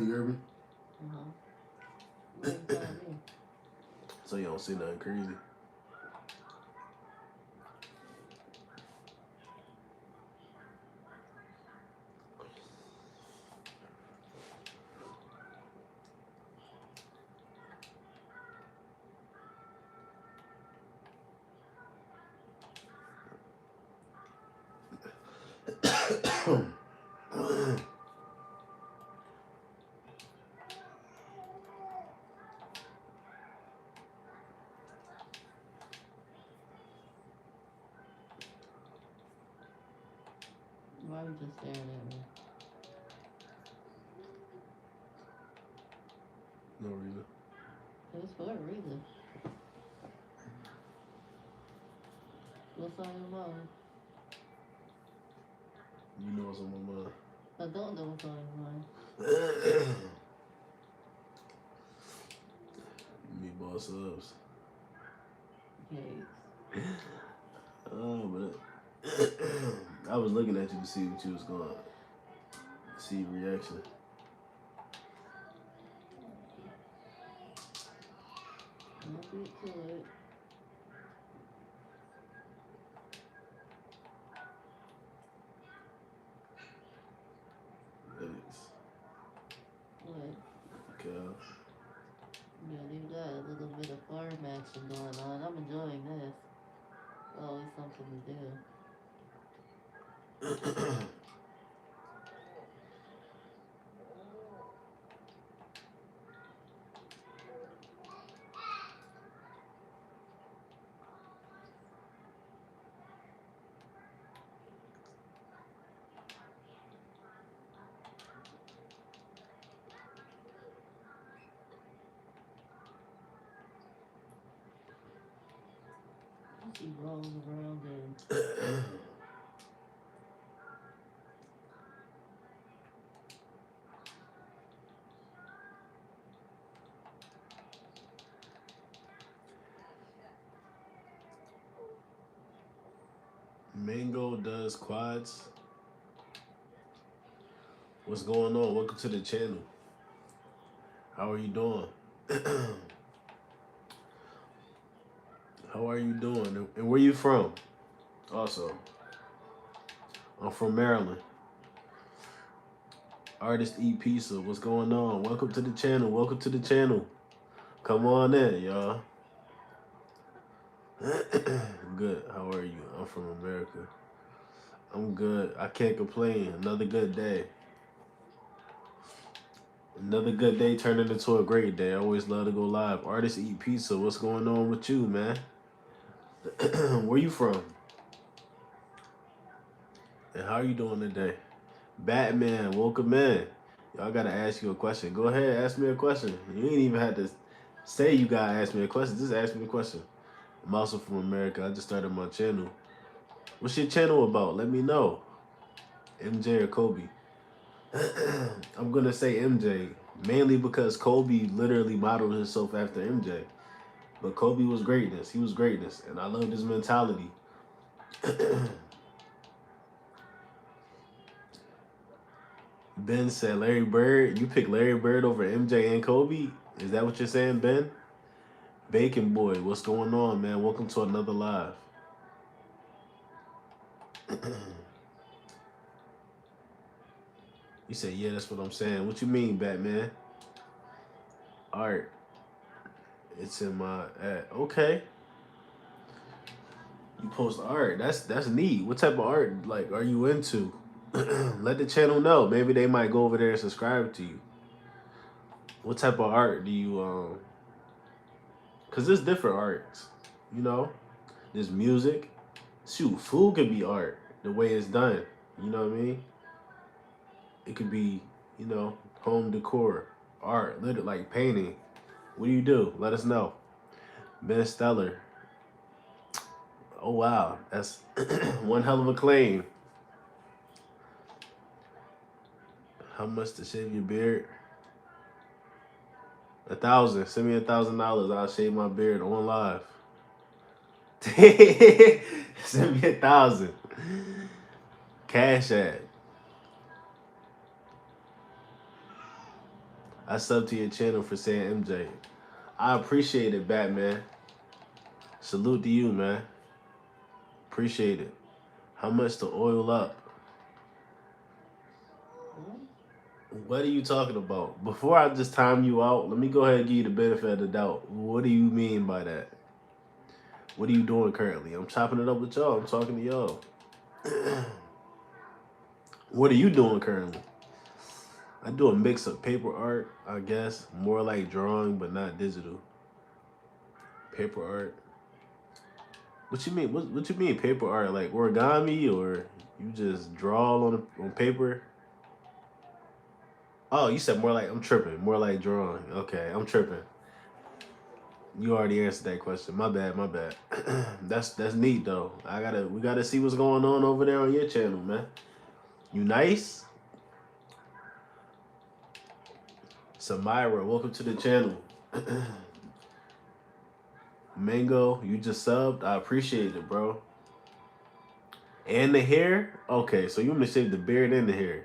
You heard me? What you telling me? So you don't see nothing crazy. Why you just staring at me? No reason. It's for a reason. What's on your mind? You know what's on my mind. I don't know what's on your mind. Meatball subs. Cakes. Oh, but I was looking at you to see what you was going to see reaction. I'll get to it. Thanks. What? Okay. Yeah, you got a little bit of farm action going on. I'm enjoying this. Always something to do. She rolls around and Mango does quads. What's going on? Welcome to the channel. How are you doing? How are you doing? And where you from? Also, I'm from Maryland. Artist Eat Pizza. What's going on? Welcome to the channel. Welcome to the channel. Come on in, y'all. Good. How are you? I'm from America. I'm good. I can't complain. Another good day. Another good day turning into a great day. I always love to go live. Artist Eat Pizza. What's going on with you, man? Where you from? And how you doing today? Batman, welcome in. Y'all gotta ask you a question. Go ahead, ask me a question. You ain't even had to say you gotta ask me a question. Just ask me a question. I'm also from America. I just started my channel. What's your channel about? Let me know. MJ or Kobe? I'm gonna say MJ, mainly because Kobe literally modeled himself after MJ. But Kobe was greatness. He was greatness, and I loved his mentality. Ben said Larry Bird. You pick Larry Bird over MJ and Kobe? Is that what you're saying, Ben? Bacon Boy, what's going on, man? Welcome to another live. You say, yeah, that's what I'm saying. What you mean, Batman? Art. It's in my ad. Okay. You post art. That's neat. What type of art like are you into? Let the channel know. Maybe they might go over there and subscribe to you. What type of art do you cause there's different arts, you know? There's music. Shoot, food could be art, the way it's done. You know what I mean? It could be, home decor, art, literally like painting. What do you do? Let us know. Ben Stellar. Oh wow, that's one hell of a claim. How much to shave your beard? 1,000. Send me $1,000. I'll shave my beard on live. Send me 1,000. Cash App. I sub to your channel for saying MJ. I appreciate it, Batman. Salute to you, man. Appreciate it. How much to oil up? What are you talking about? Before I just time you out, let me go ahead and give you the benefit of the doubt. What do you mean by that? What are you doing currently? I'm chopping it up with y'all. I'm talking to y'all. What are you doing currently? I do a mix of paper art, I guess. More like drawing, but not digital. Paper art. What you mean? What you mean paper art? Like origami, or you just draw on paper? Oh, you said more like I'm tripping. More like drawing. Okay, I'm tripping. You already answered that question. My bad. My bad. That's neat though. We gotta see what's going on over there on your channel, man. You nice? Samira, welcome to the channel. Mango, you just subbed. I appreciate it, bro. And the hair? Okay, so you want to shave the beard and the hair.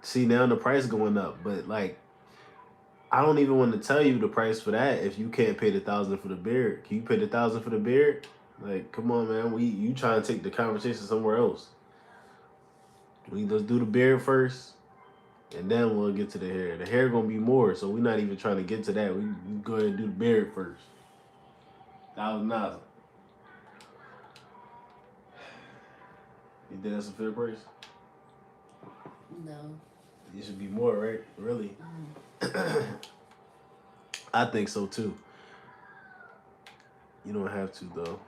See, now the price going up, but like, I don't even want to tell you the price for that if you can't pay the 1,000 for the beard. Can you pay the 1,000 for the beard? Like, come on, man. You trying to take the conversation somewhere else. Let's do the beard first, and then we'll get to the hair. The hair gonna be more, so we're not even trying to get to that. We go ahead and do the beard first. $1,000. You think that's a fair price? No. It should be more, right? Really? I think so too. You don't have to though.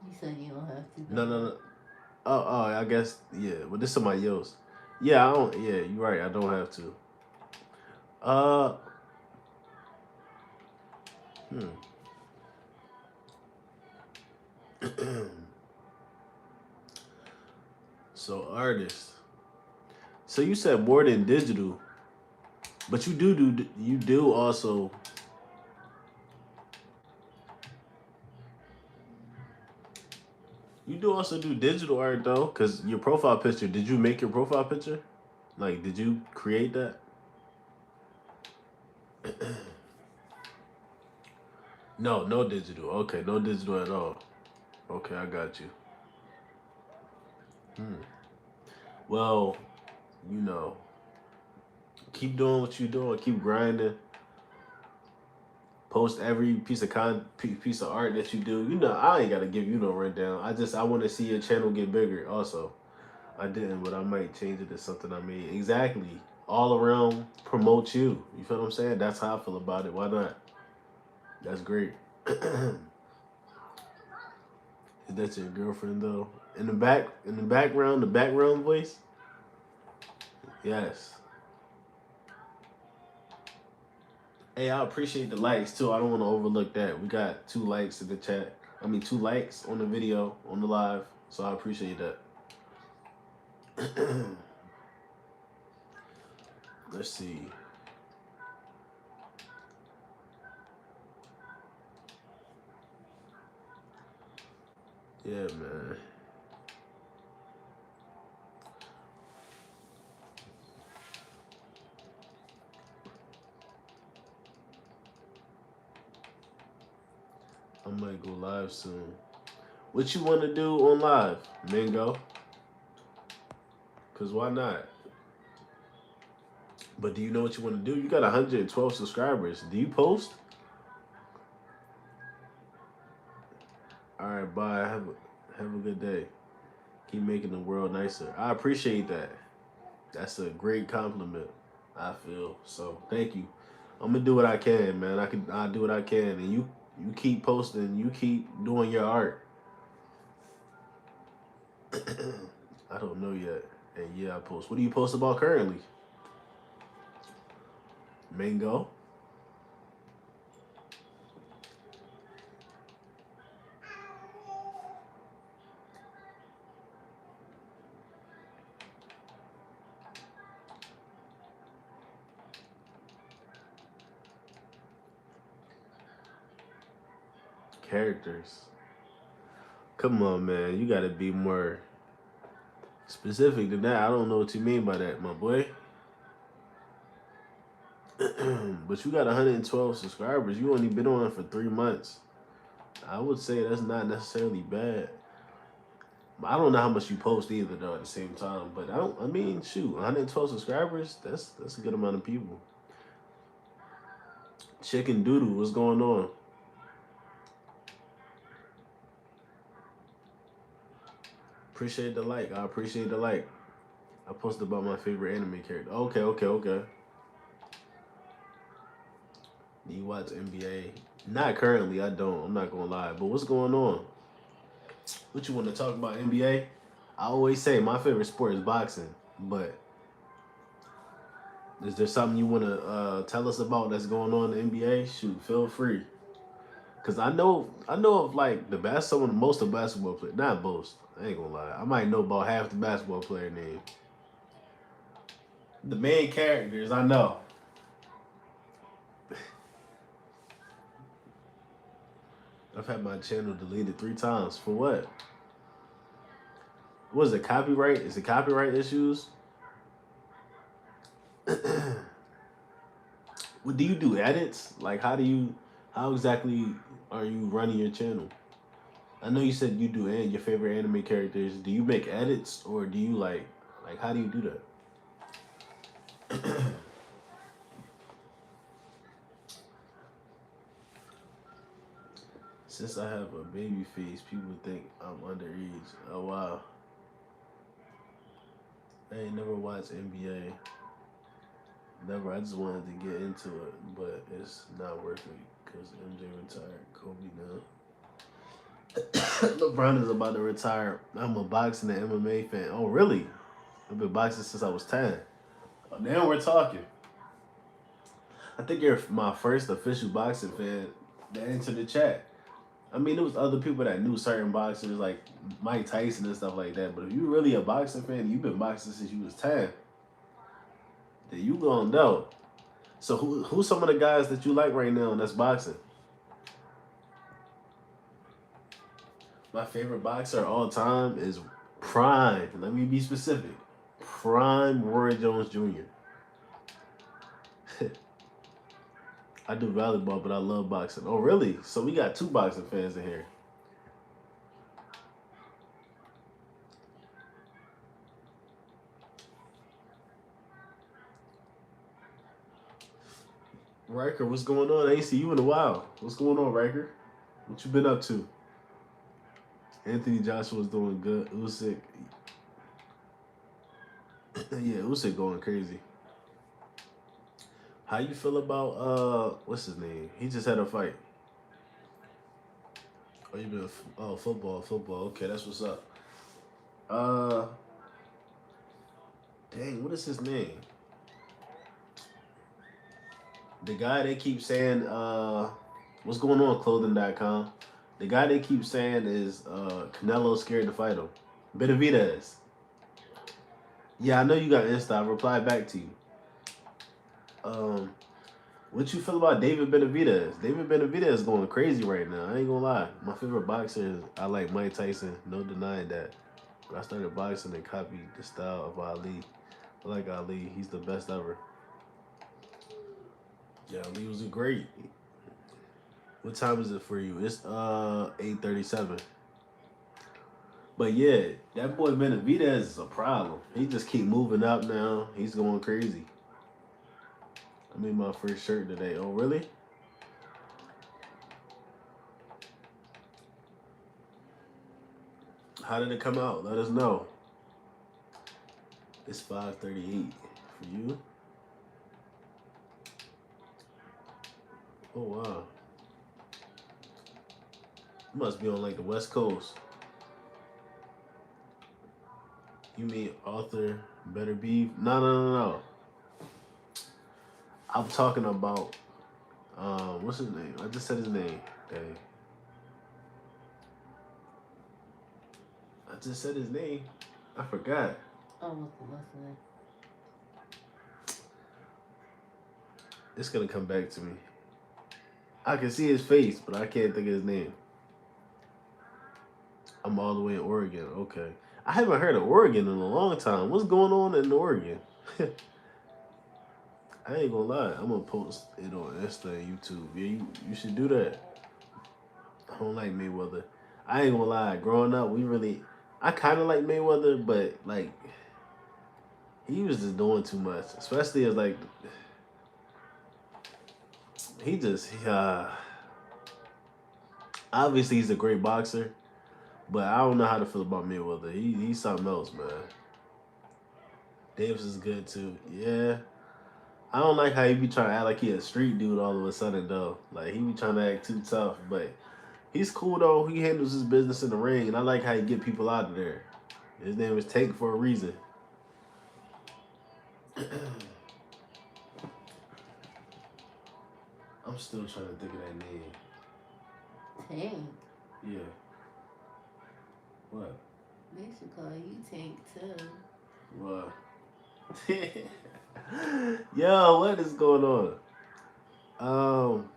You said you don't have to. No. Oh, I guess yeah. But this is somebody else. Yeah, I don't. Yeah, you're right. I don't have to. Hmm. So artist. So you said more than digital, but you do also. You do also do digital art though, cause your profile picture. Did you make your profile picture? Like, did you create that? No, no digital. Okay, no digital at all. Okay, I got you. Hmm. Well, you know, keep doing what you're doing. Keep grinding. Post every piece of art that you do. You know, I ain't gotta give you no rundown. I want to see your channel get bigger. Also, I didn't, but I might change it to something I made. Exactly. All around promote you. You feel what I'm saying? That's how I feel about it. Why not? That's great. Is that your girlfriend though? In the background, the background voice. Yes. Hey, I appreciate the likes too. I don't want to overlook that. We got 2 likes in the chat. I mean, 2 likes on the video, on the live. So I appreciate that. Let's see. Yeah, man. I might go live soon. What you want to do on live, Mingo? Because why not? But do you know what you want to do? You got 112 subscribers. Do you post? All right, bye. Have a good day. Keep making the world nicer. I appreciate that. That's a great compliment, I feel. So thank you. I'm gonna do what I can, man. I do what I can, and you keep posting. You keep doing your art. I don't know yet. And yeah, I post. What do you post about currently? Mango. Characters. Come on, man. You gotta be more specific than that. I don't know what you mean by that, my boy. But you got 112 subscribers. You only been on it for 3 months. I would say that's not necessarily bad. I don't know how much you post either though at the same time. But I don't. I mean, shoot, 112 subscribers. That's a good amount of people. Chicken Doodle, what's going on? Appreciate the like. I appreciate the like. I posted about my favorite anime character. Okay, okay, okay. Do you watch NBA? Not currently. I don't. I'm not gonna lie. But what's going on? What you want to talk about NBA? I always say my favorite sport is boxing. But is there something you want to tell us about that's going on in the NBA? Shoot, feel free. Cause I know of like the best, some of the most of basketball players. Not most. I ain't gonna lie. I might know about half the basketball player name. The main characters I know. I've had my channel deleted 3 times. For what? What is it? Copyright? Is it copyright issues? What do you do? Edits? Like how exactly are you running your channel? I know you said you do your favorite anime characters. Do you make edits or do you like how do you do that? Since I have a baby face, people think I'm underage. Oh wow. I ain't never watched NBA. Never. I just wanted to get into it, but it's not worth it because MJ retired. Kobe now. LeBron is about to retire. I'm a boxing and MMA fan. Oh really? I've been boxing since I was 10. Oh, now we're talking. I think you're my first official boxing fan that entered the chat. I mean, there was other people that knew certain boxers like Mike Tyson and stuff like that. But if you're really a boxing fan, you've been boxing since you was 10. Then you gonna know. So who's some of the guys that you like right now that's boxing? My favorite boxer of all time is Prime. Let me be specific. Prime Roy Jones Jr. I do volleyball, but I love boxing. Oh, really? So we got 2 boxing fans in here. Riker, what's going on? I ain't see you in a while. What's going on, Riker? What you been up to? Anthony Joshua's doing good. Usyk, yeah, Usyk going crazy. How you feel about what's his name? He just had a fight. Oh, you been football. Okay, that's what's up. Uh, dang, what is his name? The guy they keep saying what's going on clothing.com. The guy they keep saying is Canelo scared to fight him. Benavidez. Yeah, I know you got Insta. I replied back to you. Um, what you feel about David Benavidez? David Benavidez going crazy right now. I ain't gonna lie. My favorite boxer is I like Mike Tyson. No denying that. But I started boxing and copied the style of Ali. I like Ali. He's the best ever. Yeah, Ali was a great. What time is it for you? It's 8:37. But yeah, that boy Benavidez is a problem. He just keep moving up now. He's going crazy. I made my first shirt today. Oh really? How did it come out? Let us know. It's 5:38 for you. Oh wow. You must be on like the West Coast. You mean Arthur Better Beef? No. I'm talking about what's his name? I just said his name. Dang. I just said his name. I forgot. Oh, what's the lesson? It's gonna come back to me. I can see his face, but I can't think of his name. I'm all the way in Oregon. Okay. I haven't heard of Oregon in a long time. What's going on in Oregon? I ain't gonna lie. I'm gonna post it on Insta and YouTube. Yeah, you should do that. I don't like Mayweather. I ain't gonna lie. Growing up, I kind of like Mayweather, but like he was just doing too much. Especially as like he just obviously he's a great boxer, but I don't know how to feel about Mayweather. He's something else, man. Davis is good too. Yeah. I don't like how he be trying to act like he a street dude all of a sudden though. Like he be trying to act too tough, but he's cool though. He handles his business in the ring, and I like how he get people out of there. His name is Tank for a reason. I'm still trying to think of that name. Tank. Yeah. What? They should call you Tank too. What? Yo, what is going on? Um,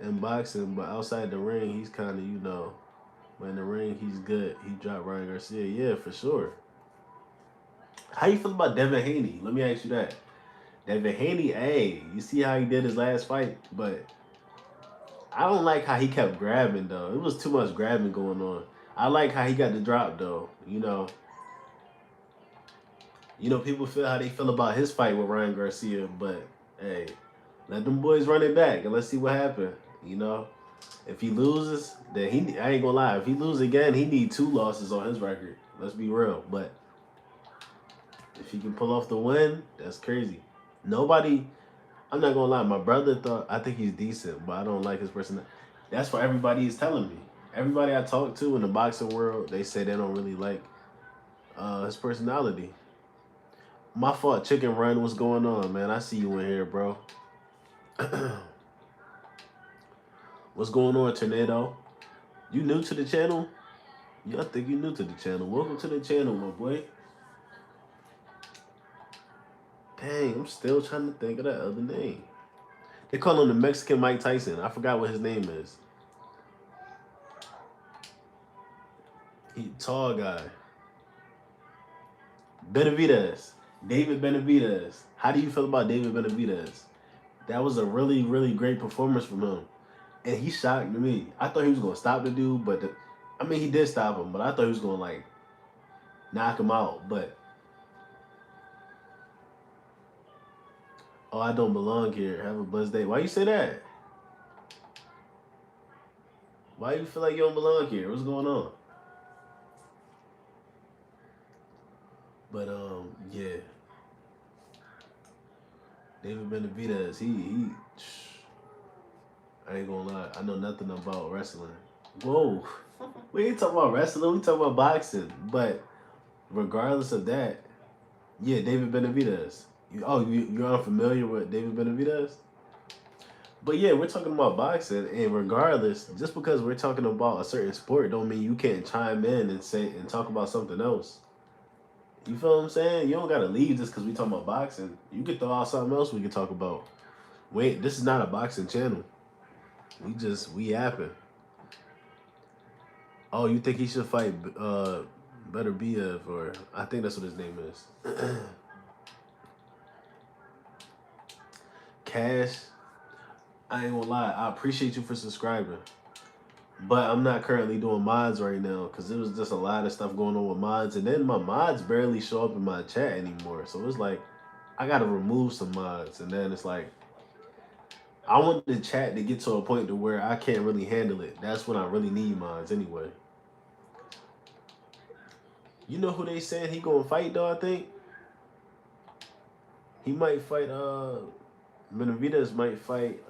in boxing, but outside the ring, he's kind of But in the ring, he's good. He dropped Ryan Garcia. Yeah, for sure. How you feel about Devin Haney? Let me ask you that. Devin Haney, hey, you see how he did his last fight, but I don't like how he kept grabbing though. It was too much grabbing going on. I like how he got the drop though. People feel how they feel about his fight with Ryan Garcia, but hey, let them boys run it back and let's see what happened. You know, if he loses, then I ain't gonna lie. If he loses again, he need 2 losses on his record. Let's be real. But if he can pull off the win, that's crazy. Nobody. I'm not gonna lie. My brother I think he's decent, but I don't like his personality. That's what everybody is telling me. Everybody I talk to in the boxing world, they say they don't really like his personality. My fault, Chicken Run. What's going on, man? I see you in here, bro. What's going on, Tornado? You new to the channel? Yeah, I think you new to the channel. Welcome to the channel, my boy. Dang, I'm still trying to think of that other name. They call him the Mexican Mike Tyson. I forgot what his name is. He tall guy. Benavidez. David Benavidez. How do you feel about David Benavidez? That was a really, really great performance from him. And he shocked me. I thought he was going to stop the dude, but he did stop him, but I thought he was going to, like, knock him out. But, oh, I don't belong here. Have a blessed day. Why you say that? Why you feel like you don't belong here? What's going on? But, yeah. David Benavidez, he I ain't gonna lie, I know nothing about wrestling. Whoa. We ain't talking about wrestling, we talking about boxing. But regardless of that, yeah, David Benavidez. You're unfamiliar with David Benavidez? But yeah, we're talking about boxing, and regardless, just because we're talking about a certain sport don't mean you can't chime in and talk about something else. You feel what I'm saying? You don't gotta leave just because we talking about boxing. You can throw out something else we can talk about. Wait, this is not a boxing channel. We yapping. Oh, you think he should fight Better BF, or I think that's what his name is. Cash, I ain't gonna lie, I appreciate you for subscribing. But I'm not currently doing mods right now because there was just a lot of stuff going on with mods, and then my mods barely show up in my chat anymore. So it's like I gotta remove some mods, and then it's like I want the chat to get to a point to where I can't really handle it. That's when I really need mods anyway. You know who they saying he gonna fight though, I think? He might fight Benavidez might fight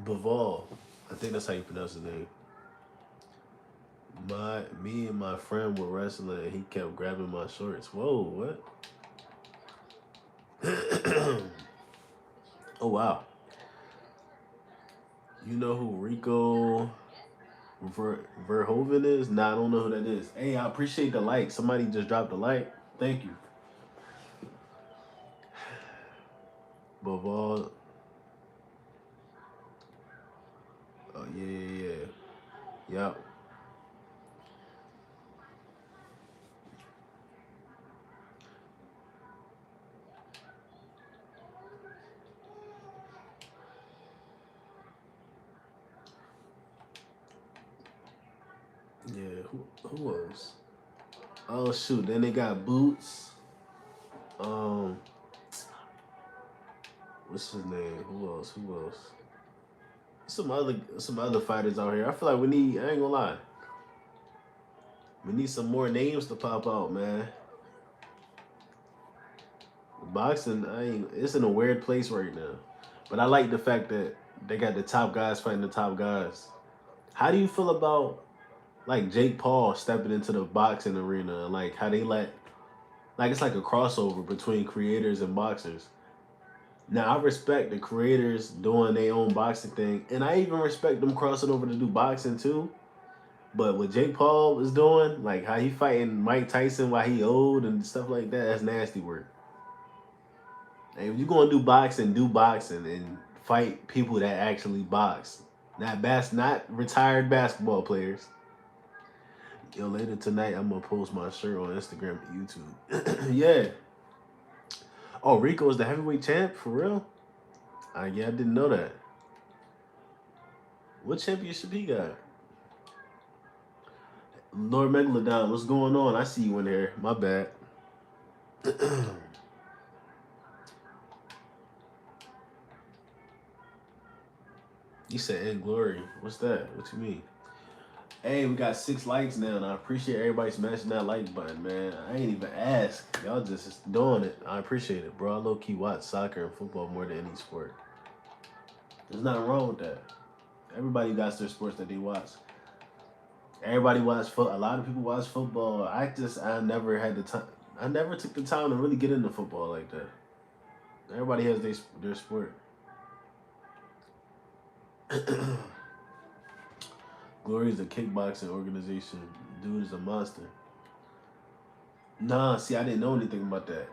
Baval. I think that's how you pronounce his name. Me and my friend were wrestling and he kept grabbing my shorts. Whoa, what? Oh wow. You know who Rico Verhoeven is? Nah, I don't know who that is. Hey, I appreciate the like. Somebody just dropped a like. Thank you. Baval. Oh yeah. Yep. Yeah, who else? Oh shoot, then they got Boots. Um, what's his name? Who else? Who else? Some other fighters out here. I feel like we need. I ain't gonna lie. We need some more names to pop out, man. Boxing, I ain't. It's in a weird place right now. But I like the fact that they got the top guys fighting the top guys. How do you feel about like Jake Paul stepping into the boxing arena and like how they let like it's like a crossover between creators and boxers. Now I respect the creators doing their own boxing thing, and I even respect them crossing over to do boxing too. But what Jake Paul was doing, like how he fighting Mike Tyson while he old and stuff like that, that's nasty work. Like, if you're gonna do boxing and fight people that actually box, not retired basketball players. Yo, later tonight I'm gonna post my shirt on Instagram and YouTube. Yeah. Oh, Rico is the heavyweight champ for real? Yeah, I didn't know that. What championship he got? Lord Megalodon, what's going on? I see you in there. My bad. You said in glory. What's that? What you mean? Hey, we got 6 likes now, and I appreciate everybody smashing that like button, man. I ain't even ask. Y'all just doing it. I appreciate it, bro. I low key watch soccer and football more than any sport. There's nothing wrong with that. Everybody got their sports that they watch. Everybody watch foot. A lot of people watch football. I never had the time. I never took the time to really get into football like that. Everybody has their sport. Glory is a kickboxing organization. Dude is a monster. Nah, see, I didn't know anything about that.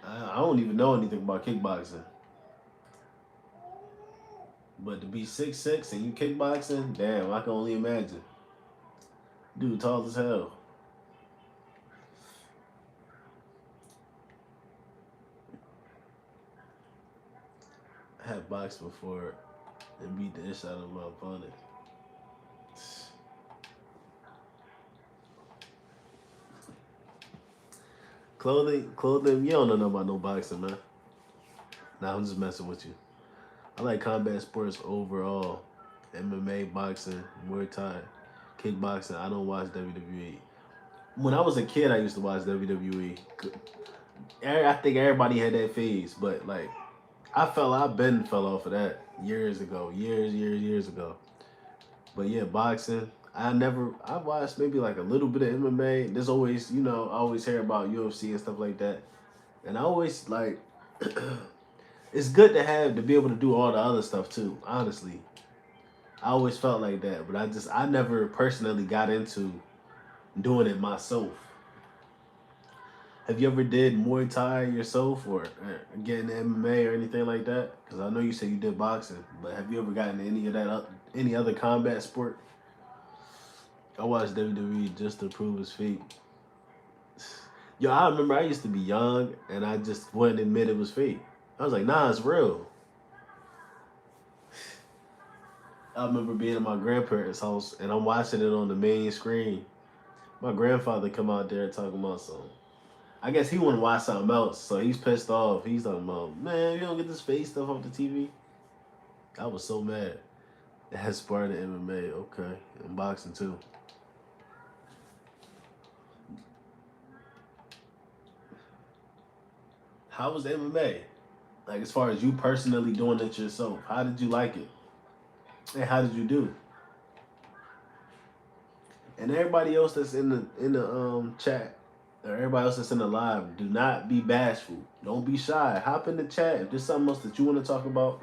I don't even know anything about kickboxing. But to be 6'6" and you kickboxing, damn, I can only imagine. Dude, tall as hell. I had boxed before and beat the ish out of my opponent. Clothing, you don't know nothing about no boxing, man. Nah, I'm just messing with you. I like combat sports overall. MMA, boxing, Muay Thai, kickboxing. I don't watch WWE. When I was a kid, I used to watch WWE. I think everybody had that phase, but like I've been fell off of that years ago, years ago. But yeah, boxing. I watched maybe like a little bit of MMA. There's always, I always hear about UFC and stuff like that. And I always like, it's good to be able to do all the other stuff too, honestly. I always felt like that, but I never personally got into doing it myself. Have you ever did Muay Thai yourself or getting MMA or anything like that? Because I know you said you did boxing, but have you ever gotten any of that, any other combat sport? I watched WWE just to prove his feet. Yo, I remember I used to be young and I just wouldn't admit it was fake. I was like, nah, it's real. I remember being at my grandparents' house and I'm watching it on the main screen. My grandfather come out there talking about something. I guess he want to watch something else, so he's pissed off. He's talking about, man, you don't get this fake stuff off the TV. I was so mad. That's part of MMA, okay, and boxing too. How was MMA? Like as far as you personally doing it yourself, how did you like it? And how did you do? And everybody else that's in the chat, or everybody else that's in the live, do not be bashful. Don't be shy. Hop in the chat if there's something else that you want to talk about.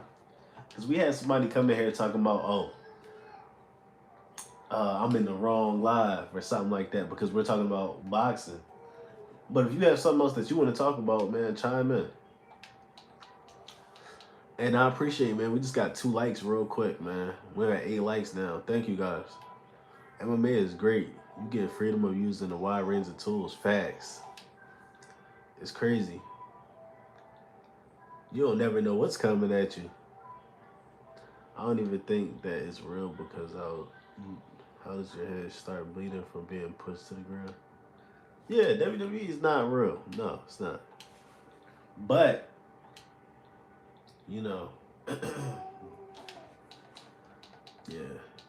Because we had somebody come in here talking about, I'm in the wrong live or something like that because we're talking about boxing. But if you have something else that you want to talk about, man, chime in. And I appreciate it, man. We just got 2 likes real quick, man. We're at 8 likes now. Thank you, guys. MMA is great. You get freedom of using a wide range of tools. Facts. It's crazy. You don't never know what's coming at you. I don't even think that it's real because how does your head start bleeding from being pushed to the ground? Yeah, WWE is not real. No, it's not. But you know, yeah,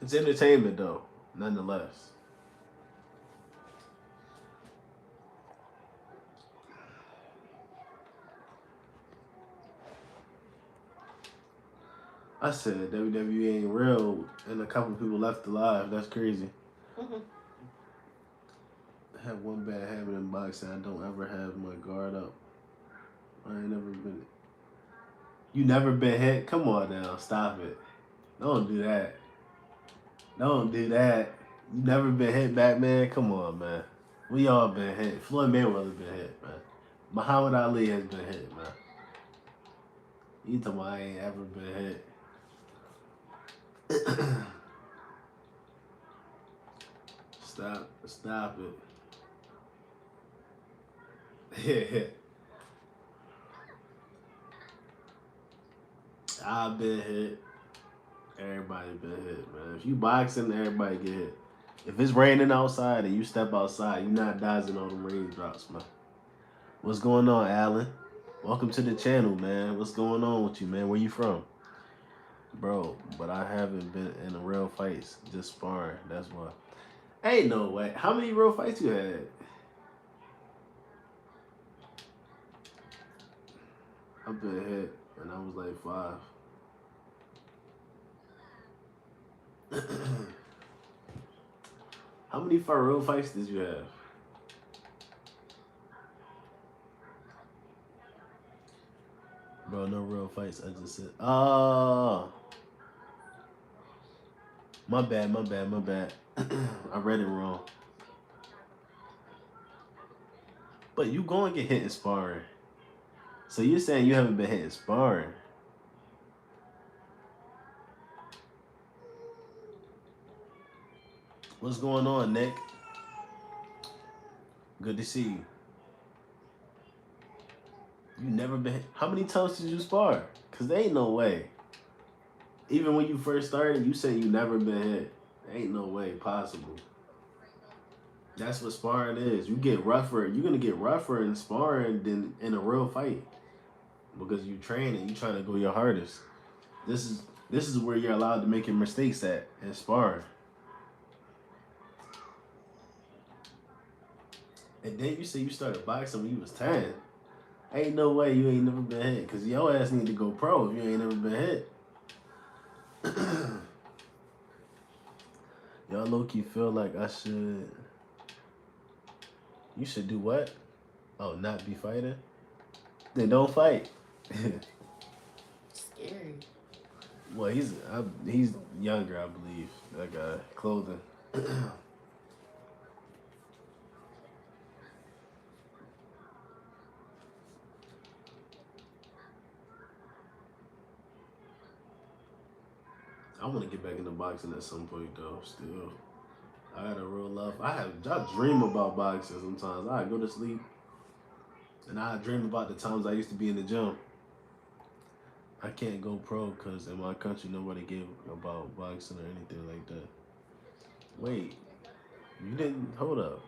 it's entertainment though, nonetheless. I said WWE ain't real, and a couple people left alive. That's crazy. I have one bad habit in boxing. I don't ever have my guard up. I ain't never been. You never been hit? Come on now, stop it. Don't do that. Don't do that. You never been hit, Batman? Come on, man. We all been hit. Floyd Mayweather been hit, man. Muhammad Ali has been hit, man. You talking about I ain't ever been hit. Stop it. I've been hit. Everybody been hit, man. If you boxing, everybody get hit. If it's raining outside and you step outside, you're not dodging all them raindrops, man. What's going on, Alan? Welcome to the channel, man. What's going on with you, man? Where you from? Bro, but I haven't been in a real fights, just sparring. That's why. Ain't no way. How many real fights you had? I've been hit when I was like 5. How many real fights did you have? Bro, no real fights. I just said, oh, my bad. I read it wrong. But you going to get hit in sparring. So you're saying you haven't been hit in sparring? What's going on, Nick? Good to see you. You never been hit. How many times did you spar? Because there ain't no way. Even when you first started, you said you never been hit. Ain't no way possible. That's what sparring is. You get rougher. You're going to get rougher in sparring than in a real fight. Because you train and you trying to go your hardest. This is where you're allowed to make your mistakes at in sparring. And then you say you started boxing when you was 10. Ain't no way you ain't never been hit. Because your ass need to go pro if you ain't never been hit. Y'all low-key feel like I should... You should do what? Oh, not be fighting? Then don't fight. Scary. Well, he's younger, I believe. That guy. Clothing. I want to get back into boxing at some point, though, still. I got a real love. I dream about boxing sometimes. I go to sleep, and I dream about the times I used to be in the gym. I can't go pro because in my country, nobody gave about boxing or anything like that. Wait, you didn't? Hold up.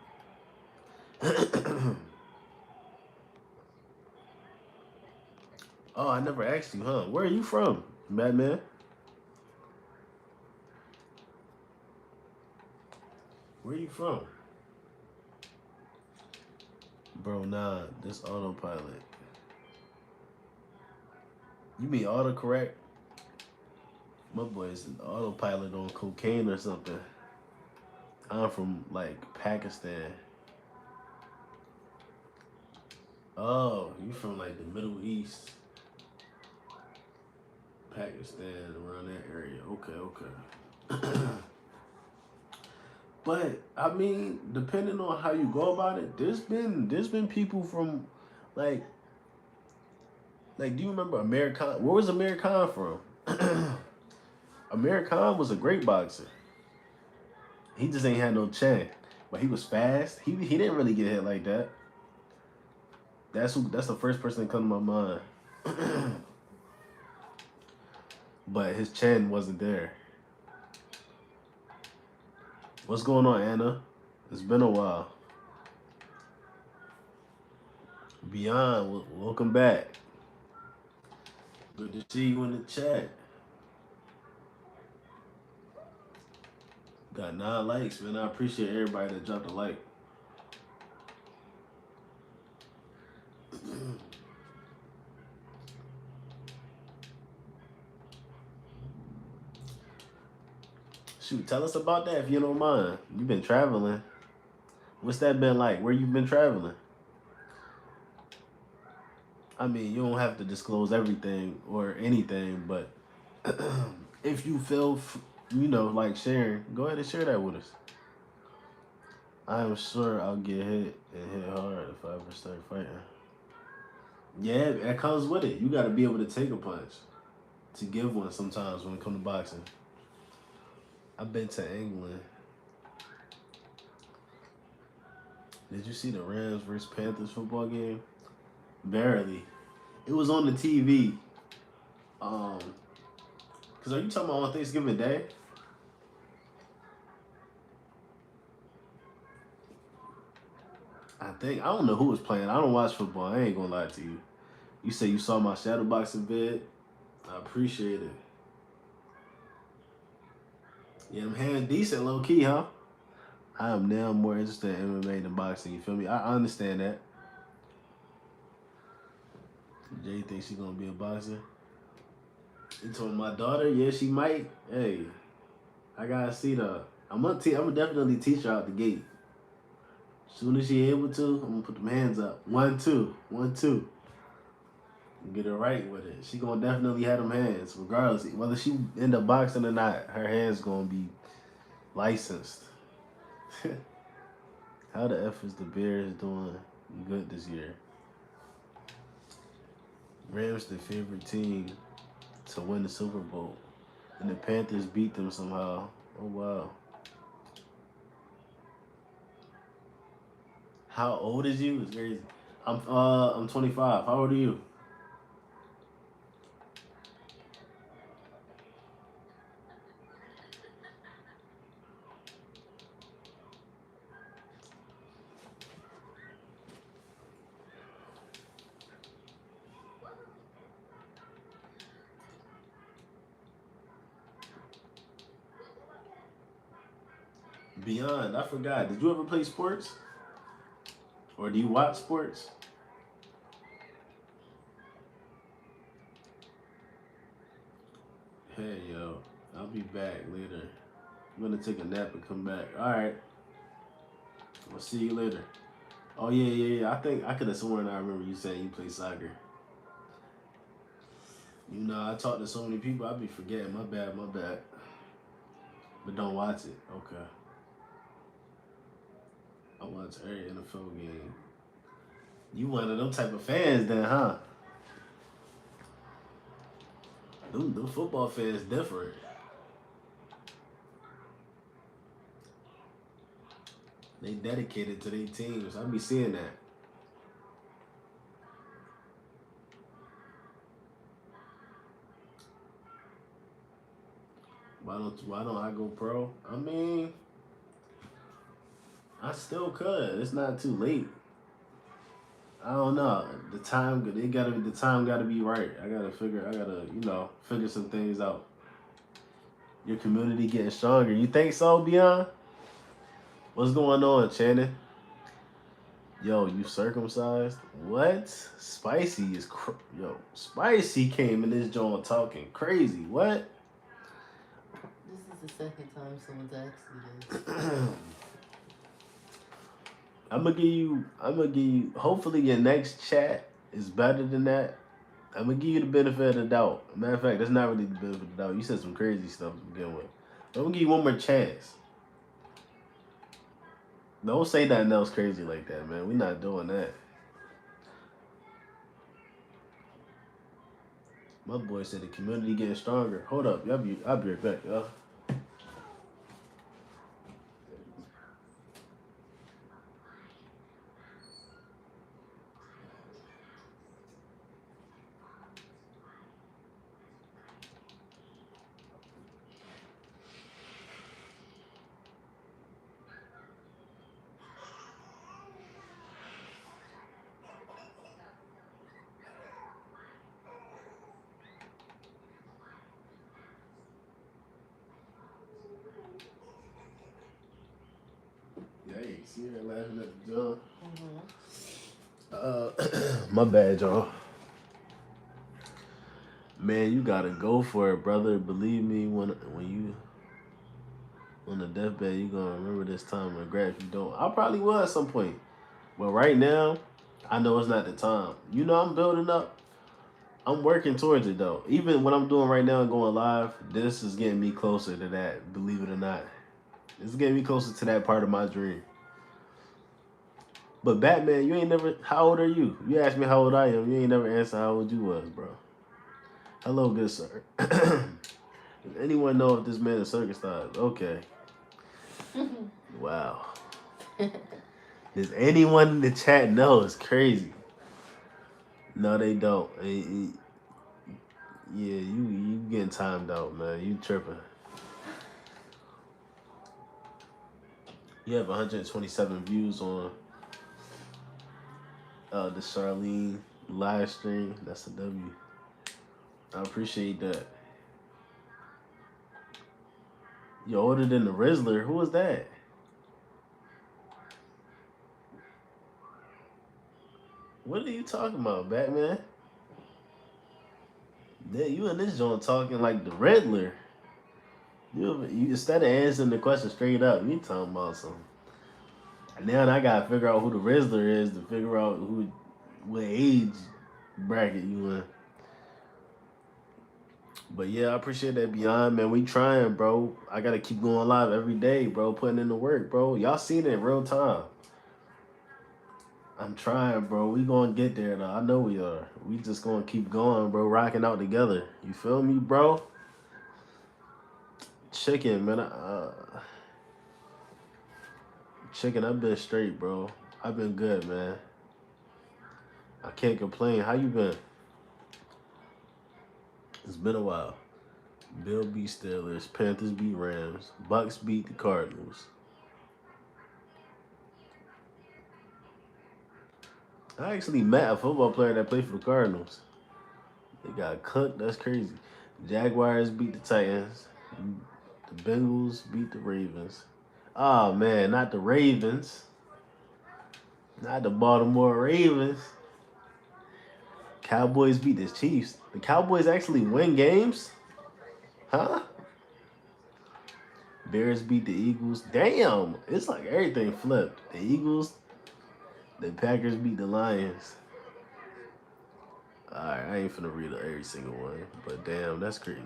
Oh, I never asked you, huh? Where are you from, Batman? Where you from? Bro, nah, this autopilot. You mean autocorrect? My boy is an autopilot on cocaine or something. I'm from, like, Pakistan. Oh, you from, like, the Middle East. Pakistan, around that area. Okay. But I mean, depending on how you go about it, there's been people from, like do you remember Amir Khan? Where was Amir Khan from? Amir Khan was a great boxer. He just ain't had no chin, but he was fast. He didn't really get hit like that. That's the first person that come to my mind. but his chin wasn't there. What's going on, Anna? It's been a while. Beyond, welcome back. Good to see you in the chat. Got 9 likes, man. I appreciate everybody that dropped a like. Shoot, tell us about that if you don't mind. You've been traveling. What's that been like? Where you been traveling? I mean, you don't have to disclose everything or anything, but if you feel, like sharing, go ahead and share that with us. I am sure I'll get hit and hit hard if I ever start fighting. Yeah, that comes with it. You got to be able to take a punch to give one sometimes when it comes to boxing. I've been to England. Did you see the Rams versus Panthers football game? Barely. It was on the TV. Cause are you talking about on Thanksgiving Day? I don't know who was playing. I don't watch football. I ain't gonna lie to you. You say you saw my shadow boxing vid. I appreciate it. Yeah, them hands decent, low key, huh? I am now more interested in MMA than boxing. You feel me? I understand that. Jay thinks she gonna be a boxer. You told my daughter, yeah, she might. Hey, I gotta see the. I'm gonna definitely teach her out the gate. As soon as she able to, I'm gonna put them hands up. 1, 2, 1, 2. Get her right with it. She gonna definitely have them hands, regardless whether she end up boxing or not. Her hands gonna be licensed. How the F is the Bears doing good this year? Rams the favorite team to win the Super Bowl, and the Panthers beat them somehow. Oh wow! How old is you? It's crazy. I'm 25. How old are you? Beyond, I forgot. Did you ever play sports? Or do you watch sports? Hey, yo. I'll be back later. I'm gonna take a nap and come back. Alright. I'll see you later. Oh, yeah. I think I could have sworn I remember you saying you play soccer. You know, I talk to so many people, I be forgetting. My bad. But don't watch it. Okay. I watch every NFL game. You one of them type of fans then, huh? Them football fans different. They dedicated to their teams. I be seeing that. Why don't I go pro? I mean, I still could. It's not too late. I don't know. The time gotta be right. I gotta figure some things out. Your community getting stronger. You think so, Beyond? What's going on, Shannon? Yo, you circumcised? What? Spicy came in this joint talking crazy. What? This is the second time someone's asked me this. I'm gonna give you, hopefully your next chat is better than that. I'm gonna give you the benefit of the doubt. Matter of fact, that's not really the benefit of the doubt. You said some crazy stuff to begin with. But I'm gonna give you one more chance. Don't say nothing else crazy like that, man. We're not doing that. My boy said the community getting stronger. Hold up, I'll be right back, y'all. See her laughing at the joke. Mm-hmm. My bad, y'all. Man, you gotta go for it, brother. Believe me, when you on the deathbed, you gonna remember this time and regret if you don't. I probably will at some point, but right now, I know it's not the time. You know, I'm building up. I'm working towards it though. Even what I'm doing right now and going live, this is getting me closer to that. Believe it or not, it's getting me closer to that part of my dream. But Batman, you ain't never. How old are you? You asked me how old I am. You ain't never answered how old you was, bro. Hello, good sir. Does anyone know if this man is circumcised? Okay. Wow. Does anyone in the chat know? It's crazy. No, they don't. Yeah, you getting timed out, man. You tripping. You have 127 views on the Charlene live stream. That's a W. I appreciate that. You're older than the Rizzler. Who was that? What are you talking about, Batman? You and this joint talking like the Riddler. You instead of answering the question straight up, you talking about something. Now I gotta figure out who the Rizzler is to figure out what age bracket you in. But yeah, I appreciate that, Beyond, man. We trying, bro. I gotta keep going live every day, bro. Putting in the work, bro. Y'all seen it in real time. I'm trying, bro. We gonna get there, though. I know we are. We just gonna keep going, bro. Rocking out together. You feel me, bro? Chicken, man. Chicken, I've been straight, bro. I've been good, man. I can't complain. How you been? It's been a while. Bill beat Steelers. Panthers beat Rams. Bucks beat the Cardinals. I actually met a football player that played for the Cardinals. They got cooked. That's crazy. Jaguars beat the Titans. The Bengals beat the Ravens. Oh, man. Not the Ravens. Not the Baltimore Ravens. Cowboys beat the Chiefs. The Cowboys actually win games? Huh? Bears beat the Eagles. Damn. It's like everything flipped. The Eagles, the Packers beat the Lions. Alright, I ain't finna read every single one. But damn, that's crazy.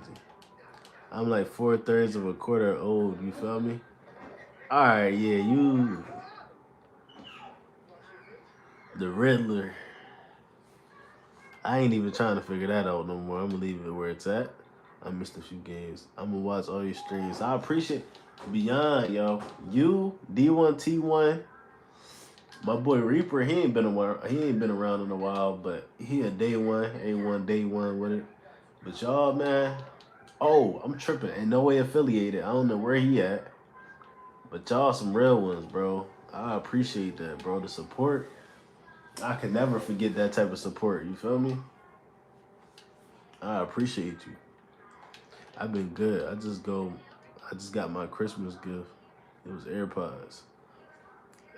I'm like 4/3 of a quarter old, you feel me? Alright, yeah, you the Riddler. I ain't even trying to figure that out no more. I'm gonna leave it where it's at. I missed a few games. I'm gonna watch all your streams. I appreciate Beyond, yo. You, D1T1, my boy Reaper, he ain't been around in a while, but he a day one, A1 day one with it. But y'all, man, oh, I'm tripping. Ain't no way affiliated. I don't know where he at. But y'all some real ones, bro. I appreciate that, bro. The support. I can never forget that type of support. You feel me? I appreciate you. I've been good. I just got my Christmas gift. It was AirPods.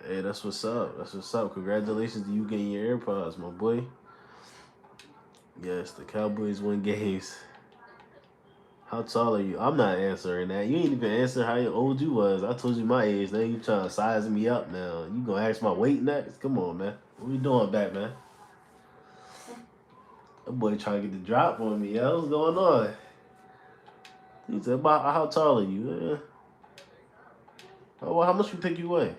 Hey, that's what's up. That's what's up. Congratulations to you getting your AirPods, my boy. Yes, the Cowboys win games. How tall are you? I'm not answering that. You ain't even answer how old you was. I told you my age. Now you trying to size me up now. You gonna ask my weight next? Come on, man. What we doing, Batman? That boy trying to get the drop on me. Yo, what's going on? He said, "About how tall are you?" Oh, well, how much you think you weigh?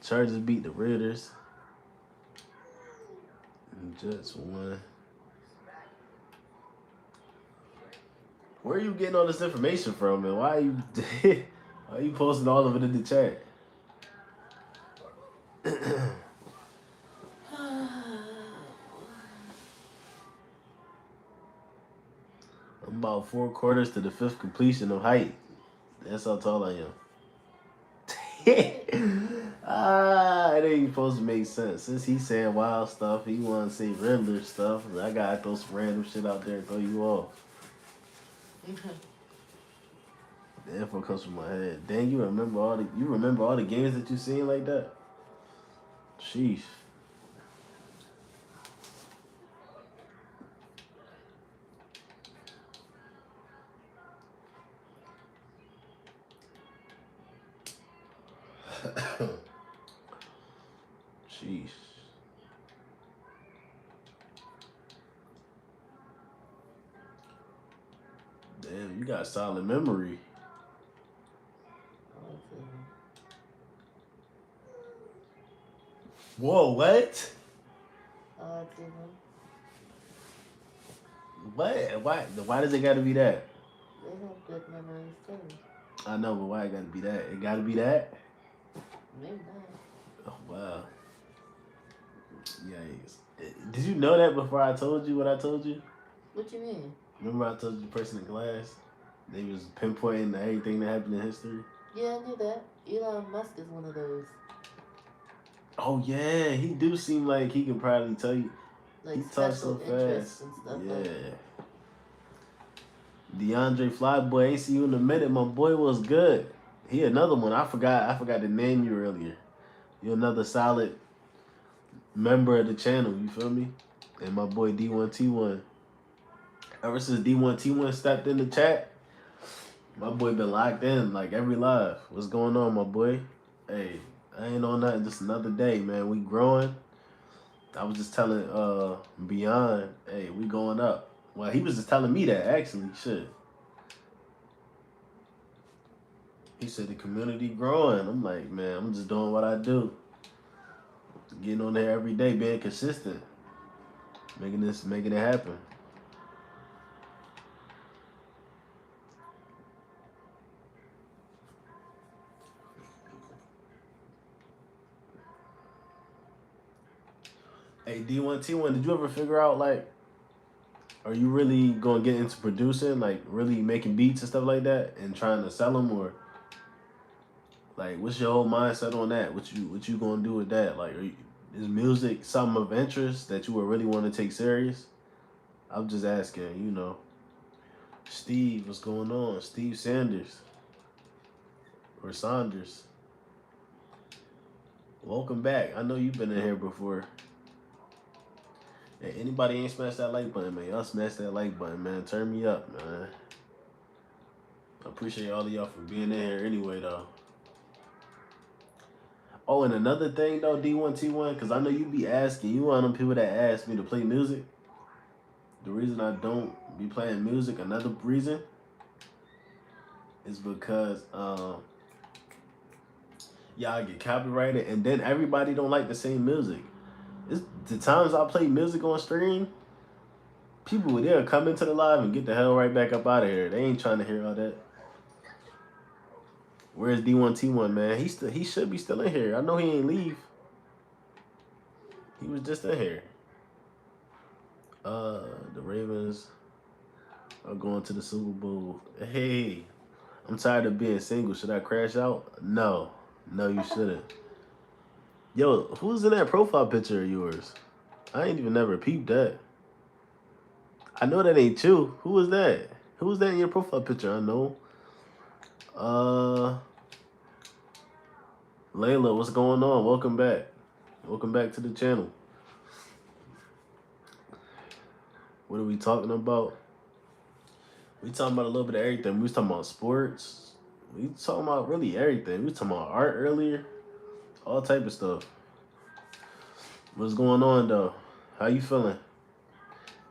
Chargers beat the Raiders. Jets won. Where are you getting all this information from, and why are you why are you posting all of it in the chat? I'm about 4/4 to the fifth completion of height. That's how tall I am. It ain't supposed to make sense. Since he's saying wild stuff, he want to say Riddler stuff. I gotta throw some random shit out there and throw you off. The info comes from my head. Dang, you remember all the games that you seen like that? Sheesh. Sheesh. Damn, you got solid memory. Autism. Whoa, what? Autism. What? Why does it gotta be that? They have good memories too. I know, but why it gotta be that? It gotta be that? Maybe not. Oh, wow. Yikes. Did you know that before I told you what I told you? What you mean? Remember I told you the person in class? They was pinpointing everything that happened in history. Yeah, I knew that. Elon Musk is one of those. Oh yeah, he do seem like he can probably tell you. Like He talks so special interests fast. and stuff like that. Yeah. DeAndre Flyboy, ain't see you in a minute. My boy was good. He another one. I forgot to name you earlier. You're another solid member of the channel. You feel me? And my boy D1T1. Ever since D1T1 stepped in the chat, my boy been locked in like every live. What's going on, my boy? Hey, I ain't on nothing. Just another day, man. We growing. I was just telling Beyond, hey, we going up. Well, he was just telling me that actually. Shit. He said the community growing. I'm like, man, I'm just doing what I do. Getting on there every day, being consistent. Making it happen. Hey, D1T1, did you ever figure out, like, are you really going to get into producing, like, really making beats and stuff like that and trying to sell them? Or, like, what's your whole mindset on that? What you going to do with that? Like, is music something of interest that you would really want to take serious? I'm just asking, you know. Steve, what's going on? Steve Sanders or Saunders. Welcome back. I know you've been in here before. Hey, anybody ain't smashed that like button, man? Y'all smash that like button, man. Turn me up, man. I appreciate all of y'all for being in here anyway, though. Oh, and another thing, though, D1T1, because I know you be asking. You one of them people that ask me to play music. The reason I don't be playing music, another reason, is because y'all get copyrighted, and then everybody don't like the same music. It's the times I play music on stream, people they'll come into the live and get the hell right back up out of here. They ain't trying to hear all that. Where's D1T1, man? He should be still in here. I know he ain't leave. He was just in here. The Ravens are going to the Super Bowl. Hey, I'm tired of being single. Should I crash out? No, you shouldn't. Yo, who's in that profile picture of yours? I ain't even never peeped that. I know that ain't you. Who was that? Who was that in your profile picture? I know. Layla, what's going on? Welcome back. Welcome back to the channel. What are we talking about? We talking about a little bit of everything. We was talking about sports. We talking about really everything. We was talking about art earlier. All type of stuff. What's going on though? How you feeling?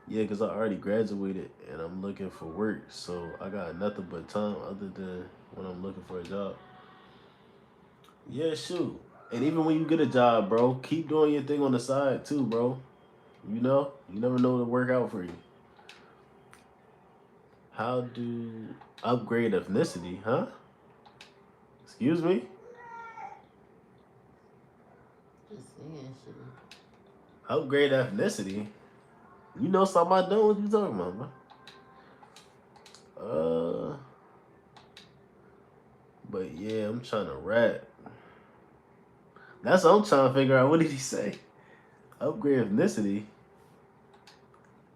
Yeah, because I already graduated and I'm looking for work. So I got nothing but time other than when I'm looking for a job. Yeah, shoot. And even when you get a job, bro, keep doing your thing on the side too, bro. You know? You never know what'll work out for you. How do upgrade ethnicity, huh? Excuse me? Just saying shit. Upgrade ethnicity? You know something I don't? What you talking about, man? But yeah, I'm trying to rap. That's what I'm trying to figure out. What did he say? Upgrade ethnicity?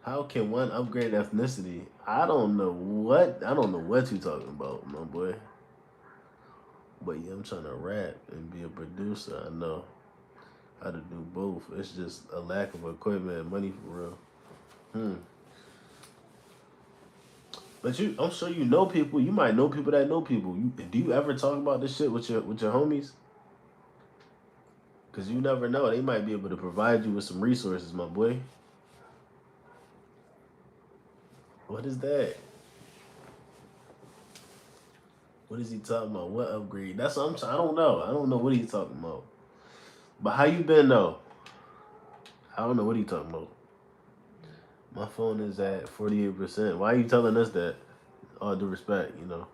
How can one upgrade ethnicity? I don't know what you talking about, my boy. But yeah, I'm trying to rap and be a producer. I know how to do both. It's just a lack of equipment and money for real. Hmm. But I'm sure you know people. You might know people that know people. Do you ever talk about this shit with your homies? Cause you never know. They might be able to provide you with some resources, my boy. What is that? What is he talking about? What upgrade? That's what I don't know. I don't know what he's talking about. But how you been though? I don't know what he talking about. My phone is at 48%. Why are you telling us that? All due respect, you know.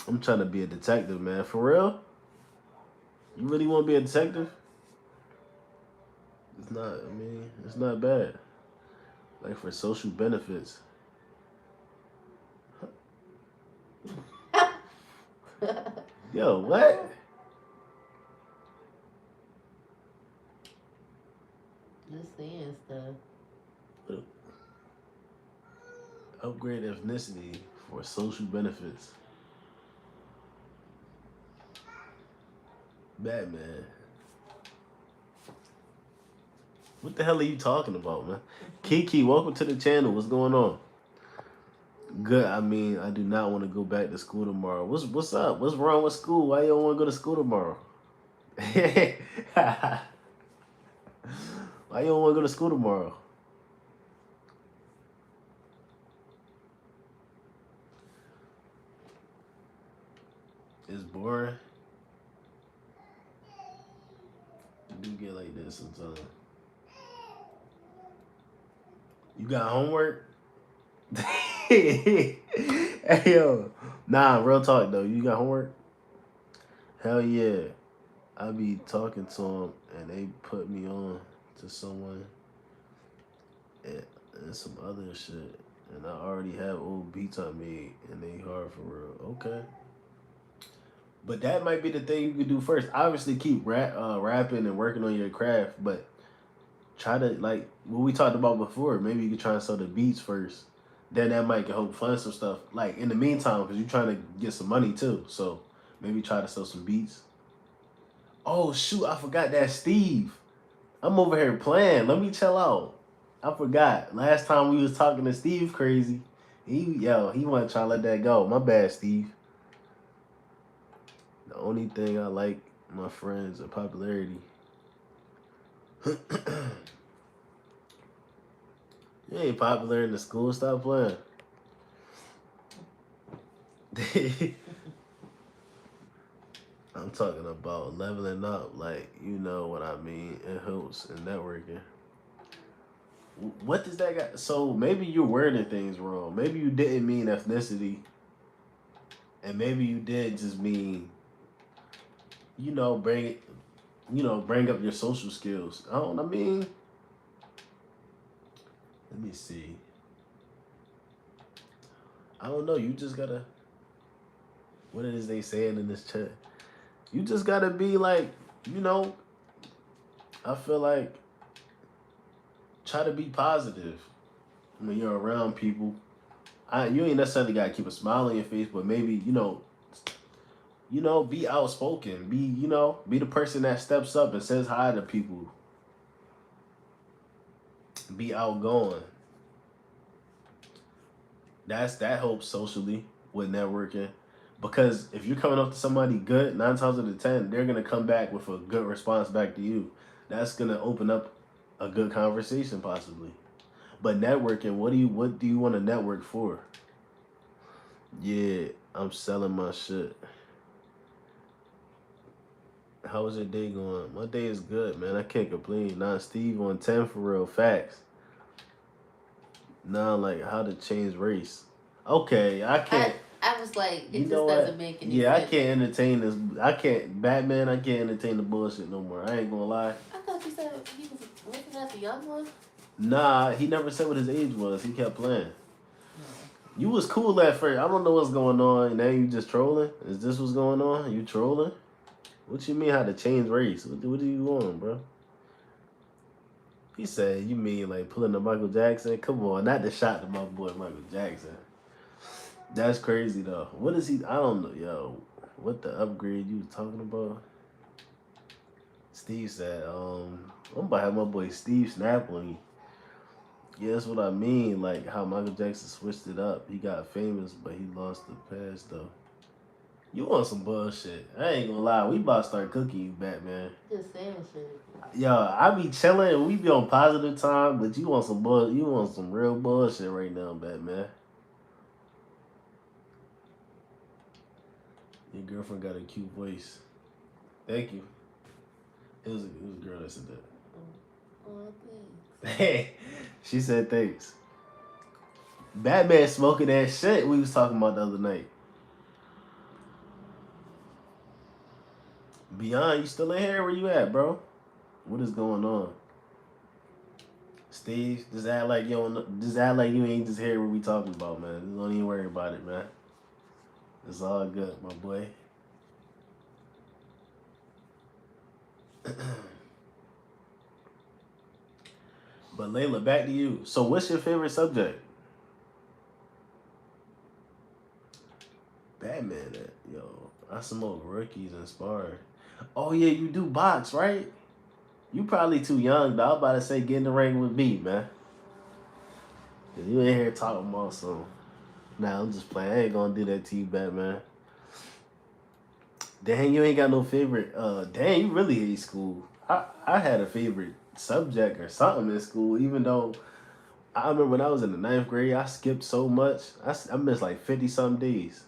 I'm trying to be a detective, man. For real? You really want to be a detective? It's not. I mean, it's not bad. Like for social benefits. Yo, what? Just saying stuff. Upgrade ethnicity for social benefits. Batman. What the hell are you talking about, man? Kiki, welcome to the channel. What's going on? Good. I mean, I do not want to go back to school tomorrow. What's up? What's wrong with school? Why you don't want to go to school tomorrow? Why you don't want to go to school tomorrow? It's boring. You do get like this sometimes. You got homework? Hey yo. Nah, real talk though. You got homework? Hell yeah. I be talking to them and they put me on to someone and, and some other shit. And I already have old beats I made and they hard for real. Okay. But that might be the thing you could do first. Obviously keep rapping and working on your craft, but try to like what we talked about before. Maybe you could try and sell the beats first. Then that might help fund some stuff. Like in the meantime, because you're trying to get some money too. So maybe try to sell some beats. Oh shoot, I forgot that Steve. I'm over here playing. Let me chill out. I forgot. Last time we was talking to Steve crazy. He wasn't trying to let that go. My bad, Steve. The only thing I like my friends are popularity. You ain't popular in the school. Stop playing. I'm talking about leveling up. Like you know what I mean. It helps in networking. What does that got? So maybe you're wording things wrong. Maybe you didn't mean ethnicity, and maybe you did just mean, you know, bring up your social skills. I mean, let me see. I don't know. You just gotta. What is they saying in this chat? You just gotta be like, you know. I feel like try to be positive when you're around people. You ain't necessarily gotta keep a smile on your face, but maybe be outspoken. Be the person that steps up and says hi to people. Be outgoing. That helps socially with networking. Because if you're coming up to somebody good, 9 times out of 10, they're gonna come back with a good response back to you. That's gonna open up a good conversation possibly. But networking, what do you want to network for? Yeah, I'm selling my shit. How was your day going? My day is good, man. I can't complain. Nah, Steve on 10 for real. Facts. Nah, like how to change race. Okay, I can't. I was like, You it know just what? doesn't make any Yeah, I sense. can't entertain this. I can't. Batman, I can't entertain the bullshit no more. I ain't gonna lie. I thought you said wasn't that the young one? Nah, he never said what his age was. He kept playing. You was cool at first. I don't know what's going on. Now you just trolling? Is this what's going on? You trolling? What you mean how to change race? What are you on, bro? He said, you mean like pulling the Michael Jackson? Come on, not the shot to my boy Michael Jackson. That's crazy though. What is he? I don't know, yo. What the upgrade you was talking about? Steve said, I'm about to have my boy Steve snap on you. Yeah, that's what I mean. Like how Michael Jackson switched it up. He got famous, but he lost the past though. You want some bullshit? I ain't gonna lie. We about to start cooking you, Batman. Just saying shit. Yo, I be chilling and we be on positive time, but you want some bull? You want some real bullshit right now, Batman. Your girlfriend got a cute voice. Thank you. It was a girl that said that. Oh, thanks. Hey, she said thanks. Batman smoking that shit we was talking about the other night. Beyond, you still in here? Where you at, bro? What is going on? Steve, just act like you don't, just act like you ain't just hear what we talking about, man. Just don't even worry about it, man. It's all good, my boy. But Layla, back to you. So, what's your favorite subject? Batman. Yo, I smoke rookies inspired. Oh yeah, you do box, right? You probably too young, though. I was about to say get in the ring with me, man. 'Cause you ain't here talking about some. Nah, I'm just playing. I ain't gonna do that to you, Batman. Dang, you ain't got no favorite. Dang, you really hate school. I had a favorite subject or something in school, even though I remember when I was in the ninth grade, I skipped so much. I missed like 50 some days.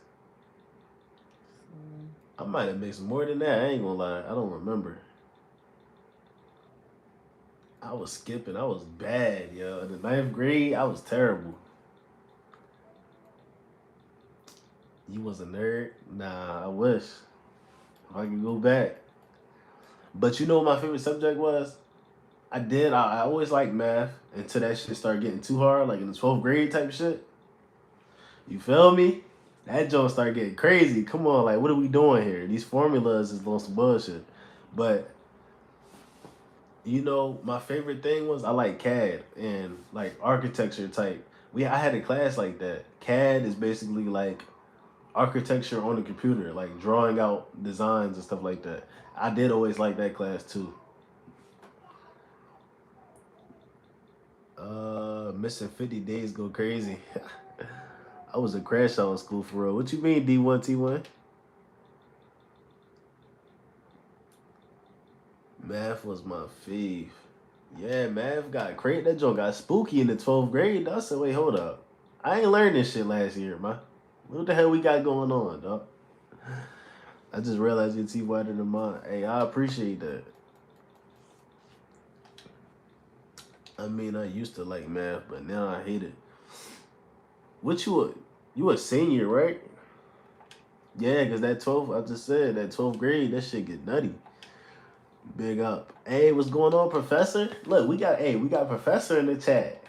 I might have missed more than that. I ain't gonna lie. I don't remember. I was skipping. I was bad, yo. In the ninth grade, I was terrible. You was a nerd? Nah, I wish. If I could go back. But you know what my favorite subject was? I always liked math until that shit started getting too hard, like in the 12th grade type shit. You feel me? That joint started getting crazy. Come on, like, what are we doing here? These formulas is on some bullshit. But, my favorite thing was I like CAD and, like, architecture type. I had a class like that. CAD is basically, like, architecture on the computer, like, drawing out designs and stuff like that. I did always like that class, too. Missing 50 days go crazy. I was a crash out in school for real. What you mean, D1, T1? Math was my fave. Yeah, math got crazy. That joint got spooky in the 12th grade. I said, wait, hold up. I ain't learned this shit last year, man. What the hell we got going on, dog? I just realized your teeth whiter than mine. Hey, I appreciate that. I mean, I used to like math, but now I hate it. What you a senior, right? Yeah, because that 12th, I just said, that 12th grade, that shit get nutty. Big up. Hey, what's going on, Professor? Look, we got Professor in the chat.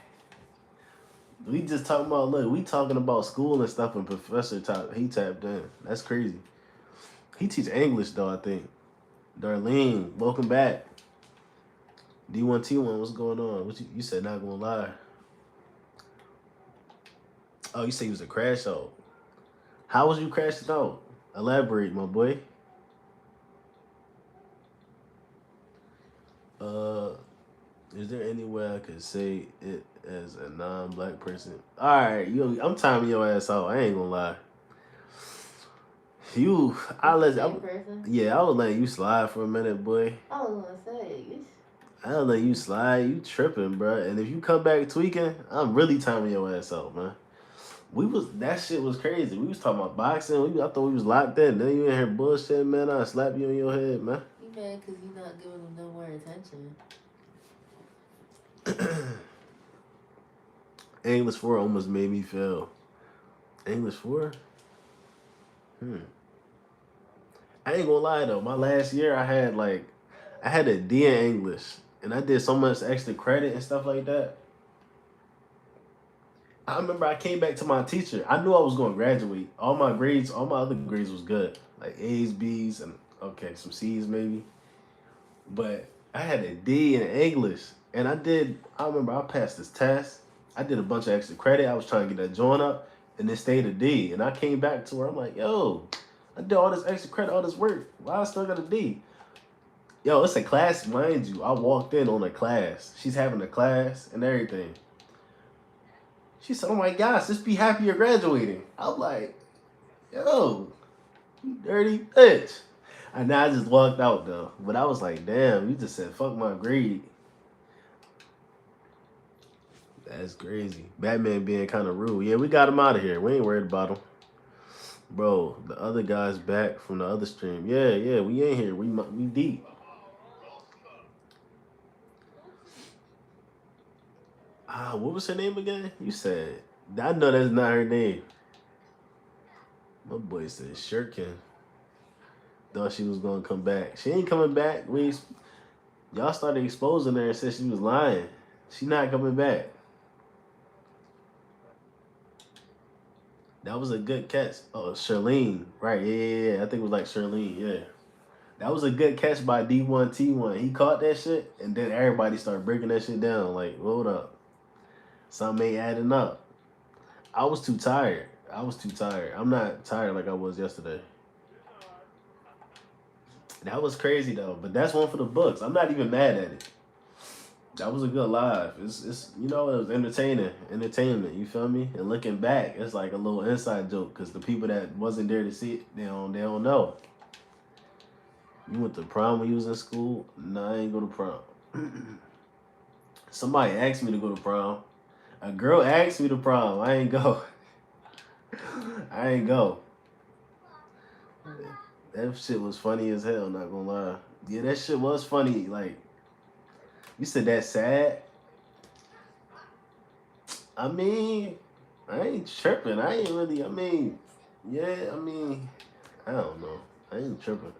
We just talking about, look, we talking about school and stuff, and Professor he tapped in. That's crazy. He teach English, though, I think. Darlene, welcome back. D1T1, what's going on? What you said not gonna lie. Oh, you said you was a crash out. How was you crashing out? Elaborate, my boy. Uh, is there any way I could say it as a non-black person? All right, I'm timing your ass out. I ain't gonna lie. Yeah, I was letting you slide for a minute, boy. I was gonna say. I don't let you slide. You tripping, bro. And if you come back tweaking, I'm really timing your ass out, man. That shit was crazy. We was talking about boxing. I thought we was locked in. Then you in here bullshit, man. I slap you in your head, man. You mad because you not giving them no more attention. English 4 almost made me fail. English 4? I ain't gonna lie though. My last year I had a D in English. And I did so much extra credit and stuff like that. I remember I came back to my teacher. I knew I was going to graduate. All my other grades was good. Like A's, B's, and okay, some C's maybe. But I had a D in English. And I remember I passed this test. I did a bunch of extra credit. I was trying to get that joint up. and it stayed a D. And I came back to her. I'm like, yo, I did all this extra credit, all this work. Why I still got a D? Yo, it's a class, mind you. I walked in on a class. She's having a class and everything. She said, oh my gosh, just be happy you're graduating. I'm like, yo, you dirty bitch. And I just walked out though. But I was like, damn, you just said fuck my grade. That's crazy. Batman being kind of rude. Yeah, we got him out of here. We ain't worried about him. Bro, the other guy's back from the other stream. Yeah, we ain't here. We deep. What was her name again? You said. I know that's not her name. My boy said Shirkin. Thought she was gonna come back. She ain't coming back. Y'all started exposing her and said she was lying. She not coming back. That was a good catch. Oh, Charlene. Right, yeah. I think it was like Charlene, yeah. That was a good catch by D1T1. He caught that shit, and then everybody started breaking that shit down. Like, hold up. Something ain't adding up. I was too tired. I'm not tired like I was yesterday. That was crazy, though. But that's one for the books. I'm not even mad at it. That was a good live. It's it was entertaining, entertainment. You feel me? And looking back, it's like a little inside joke because the people that wasn't there to see it, they don't know. You went to prom when you was in school? No, I ain't go to prom. Somebody asked me to go to prom. A girl asked me to prom. I ain't go. I ain't go. That shit was funny as hell. Not gonna lie. Yeah, that shit was funny. Like. You said that's sad? I mean, I ain't tripping. I ain't really, yeah, I don't know. I ain't tripping.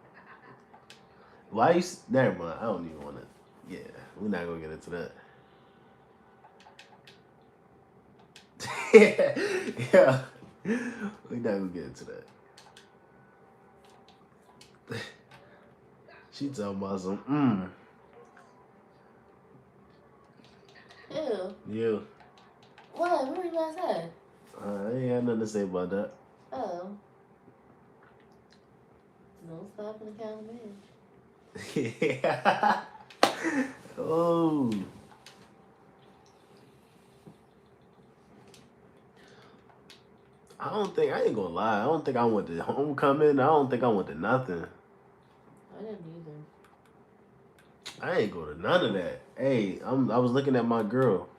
Why you, never mind. I don't even want to, yeah, we're not going to get into that. Yeah, we're not going to get into that. She talking about some, Ew. You. What? What were you about to say? I ain't had nothing to say about that. Oh. No stopping the count of men. Yeah. Oh. I ain't gonna lie. I don't think I went to homecoming. I don't think I went to nothing. I didn't either. I ain't go to none of that. Hey, I was looking at my girl.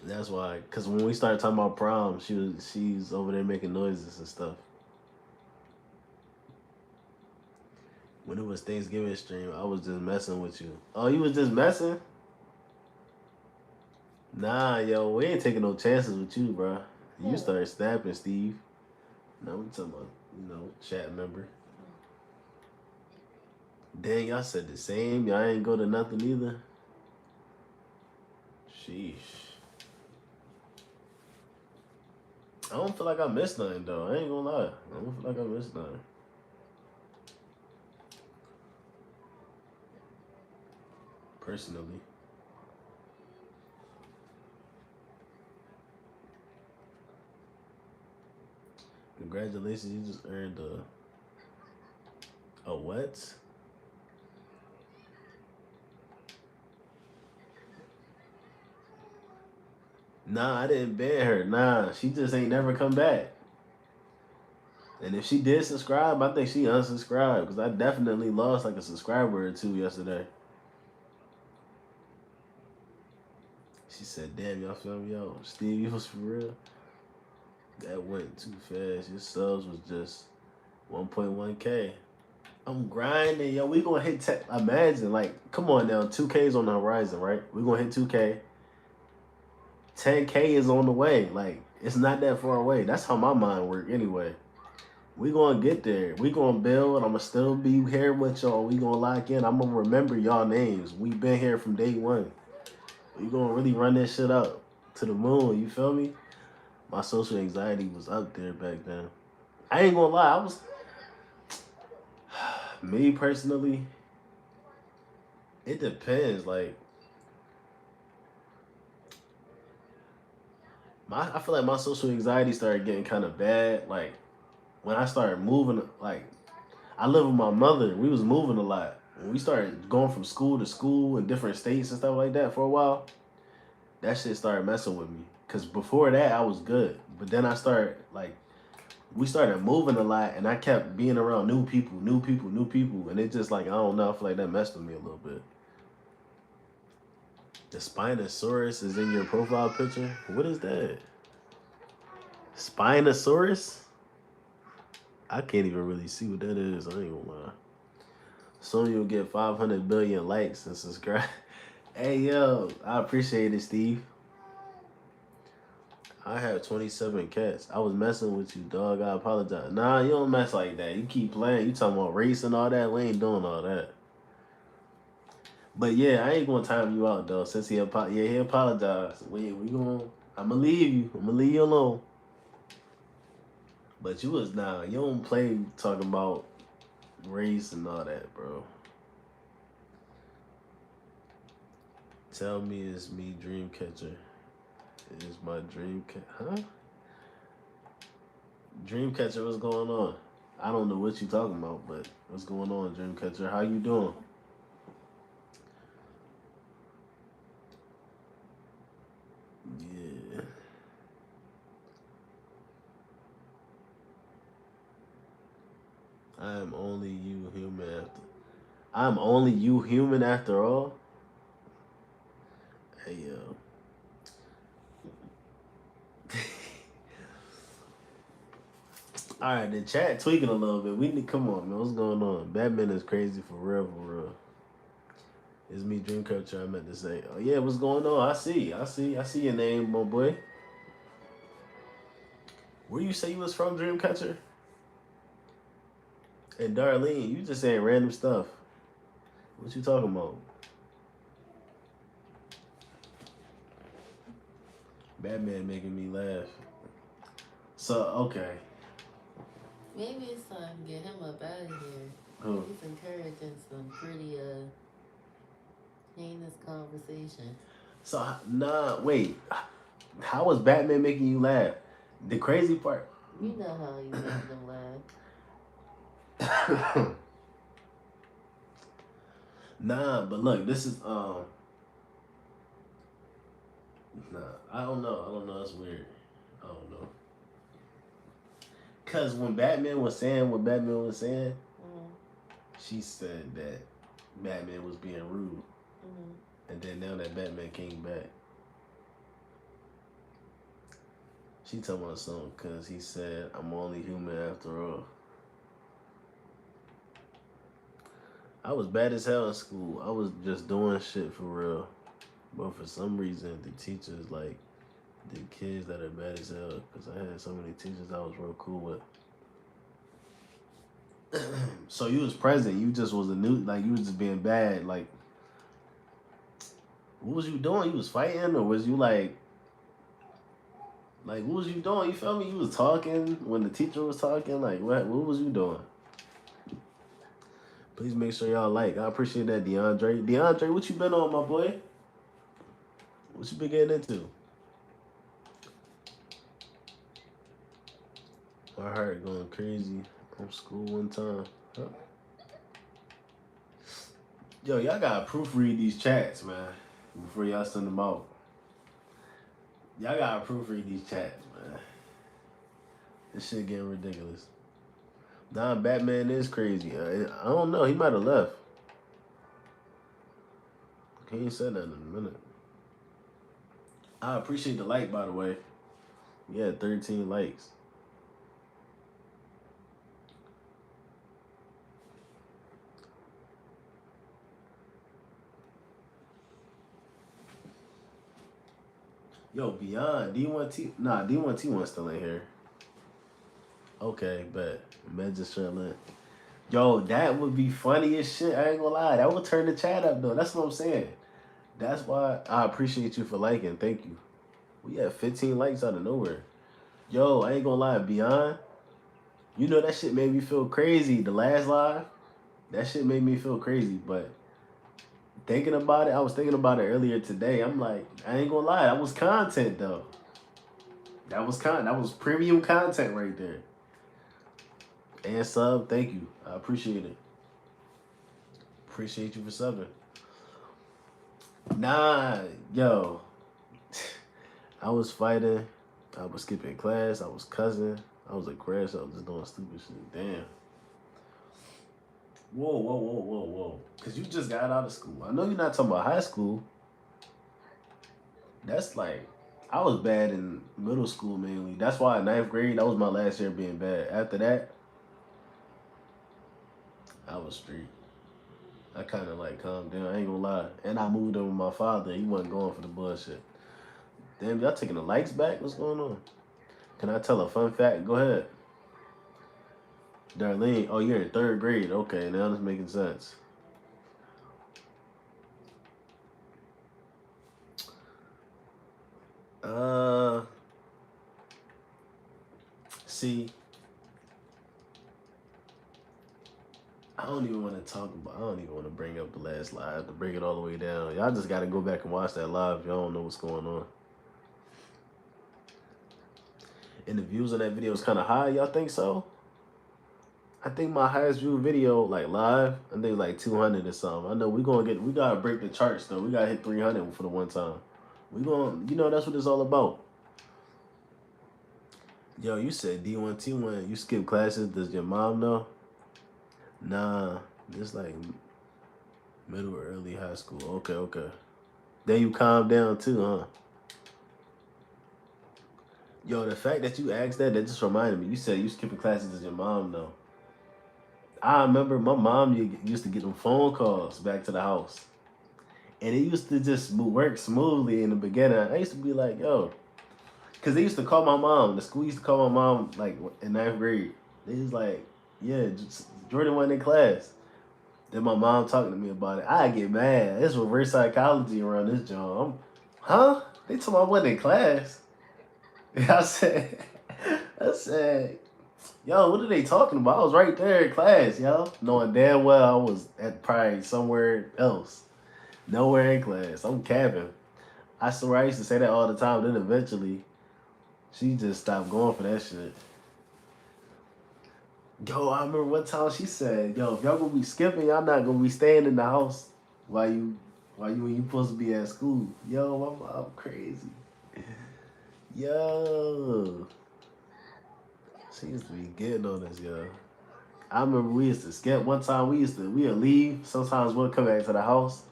That's why, cause when we started talking about prom, she's over there making noises and stuff. When it was Thanksgiving stream, I was just messing with you. Oh, you was just messing? Nah, yo, we ain't taking no chances with you, bro. You started snapping, Steve. No, I'm talking about, chat member. Dang, y'all said the same. Y'all ain't go to nothing either. Sheesh. I don't feel like I missed nothing, though. I ain't gonna lie. I don't feel like I missed nothing. Personally. Congratulations, you just earned a what? Nah, I didn't ban her. Nah, she just ain't never come back. And if she did subscribe, I think she unsubscribed because I definitely lost like a subscriber or two yesterday. She said, damn, y'all feel me out. Steve, you was for real? That went too fast. Your subs was just 1.1K. I'm grinding, yo. We gonna hit, imagine, like, come on now. 2K's on the horizon, right? We gonna hit 2K. 10K is on the way. Like, it's not that far away. That's how my mind work anyway. We gonna get there. We gonna build. I'm gonna still be here with y'all. We gonna lock in. I'm gonna remember y'all names. We been here from day one. We gonna really run this shit up to the moon. You feel me? My social anxiety was up there back then. I ain't gonna lie. I was, me personally, it depends. Like, I feel like my social anxiety started getting kind of bad. Like when I started moving, like I live with my mother. We was moving a lot. When we started going from school to school in different states and stuff like that for a while, that shit started messing with me. Cause before that I was good, but then I started like we started moving a lot, and I kept being around new people, and it just like I don't know. I feel like that messed with me a little bit. The Spinosaurus is in your profile picture. What is that? Spinosaurus? I can't even really see what that is. I ain't gonna lie. Soon you'll get 500 billion likes and subscribe. Hey yo, I appreciate it, Steve. I have 27 cats. I was messing with you, dog. I apologize. Nah, you don't mess like that. You keep playing. You talking about race and all that. We ain't doing all that. But yeah, I ain't gonna time you out though. Since he apologized. We gonna. I'ma leave you. I'ma leave you alone. But you was nah. You don't play talking about race and all that, bro. Tell me it's me, Dreamcatcher. Is my huh? Dreamcatcher, what's going on? I don't know what you talking about, but what's going on, Dreamcatcher? How you doing? Yeah. I'm only you human after. I'm only you human after all. Hey yo. All right, the chat tweaking a little bit. We need come on, man. What's going on? Batman is crazy for real, for real. It's me, Dreamcatcher. I meant to say. Oh yeah, what's going on? I see your name, my boy. Where you say you was from, Dreamcatcher? And Darlene, you just saying random stuff. What you talking about? Batman making me laugh. So okay. Maybe it's time to get him up out of here. Who? He's encouraging some pretty heinous conversation. So nah, wait. How was Batman making you laugh? The crazy part. You know how you make them laugh. Nah, but look, this is nah, I don't know. That's weird. I don't know. Cause when Batman was saying what Batman was saying, she said that Batman was being rude. And then now that Batman came back, she talking about something because he said, I'm only human after all. I was bad as hell in school. I was just doing shit for real. But for some reason, the teachers, like, the kids that are bad as hell, because I had so many teachers I was real cool with. So you was present. You just was like, you was just being bad. Like, what was you doing? You was fighting? Or was you like, what was you doing? You feel me? You was talking when the teacher was talking? Like, what was you doing? Please make sure y'all like. I appreciate that, DeAndre. DeAndre, what you been on, my boy? What you been getting into? My heart going crazy from school one time. Huh? Yo, y'all gotta proofread these chats, man, before y'all send them out. Y'all gotta proofread these chats, man. This shit getting ridiculous. Nah, Batman is crazy. I don't know. He might have left. He ain't said that in a minute. I appreciate the like, by the way. We had 13 likes. Yo, Beyond, D1T. Nah, D1T1 still in here. Okay, bet. Med just chilling. Yo, that would be funny as shit. I ain't gonna lie. That would turn the chat up, though. That's what I'm saying. That's why I appreciate you for liking. Thank you. We had 15 likes out of nowhere. Yo, I ain't gonna lie. Beyond, you know that shit made me feel crazy. The last live, that shit made me feel crazy. But thinking about it, I was thinking about it earlier today. I'm like, I ain't gonna lie. That was content, though. That was premium content right there. And sub, thank you. I appreciate it. Appreciate you for subbing. Nah, yo. I was fighting. I was skipping class. I was cussing. I was aggressive. I was just doing stupid shit. Damn. Whoa. Because you just got out of school. I know you're not talking about high school. That's like, I was bad in middle school mainly. That's why in ninth grade, that was my last year being bad. After that, I was straight. I kind of like calmed down. I ain't gonna lie. And I moved in with my father. He wasn't going for the bullshit. Damn, y'all taking the likes back? What's going on? Can I tell a fun fact? Go ahead. Darlene, oh, you're in third grade. Okay, now it's making sense. See, I don't even want to talk about. I don't even want to bring up the last live to bring it all the way down. Y'all just got to go back and watch that live if y'all don't know what's going on. And the views on that video is kind of high. Y'all think so? I think my highest view video, like live, I think like 200 or something. I know we gotta break the charts though. We gotta hit 300 for the one time. That's what it's all about. Yo, you said D1, T1, you skip classes. Does your mom know? Nah, just like middle or early high school. Okay. Then you calm down too, huh? Yo, the fact that you asked that just reminded me. You said you skipping classes. Does your mom know? I remember my mom used to get them phone calls back to the house. And it used to just work smoothly in the beginning. I used to be like, yo. Because they used to call my mom. The school used to call my mom, like, in ninth grade. They was like, yeah, Jordan wasn't in class. Then my mom talking to me about it. I get mad. It's reverse psychology around this job. Huh? They told me I wasn't in class. I said, yo, what are they talking about? I was right there in class, yo. Knowing damn well I was at probably somewhere else. Nowhere in class. I'm capping. I swear I used to say that all the time. Then eventually, she just stopped going for that shit. Yo, I remember one time she said, yo, if y'all gonna be skipping, y'all not gonna be staying in the house while you when you supposed to be at school. Yo, I'm crazy. Yo. She used to be getting on us, yo. I remember we used to skip. One time we'd leave. Sometimes we'll come back to the house.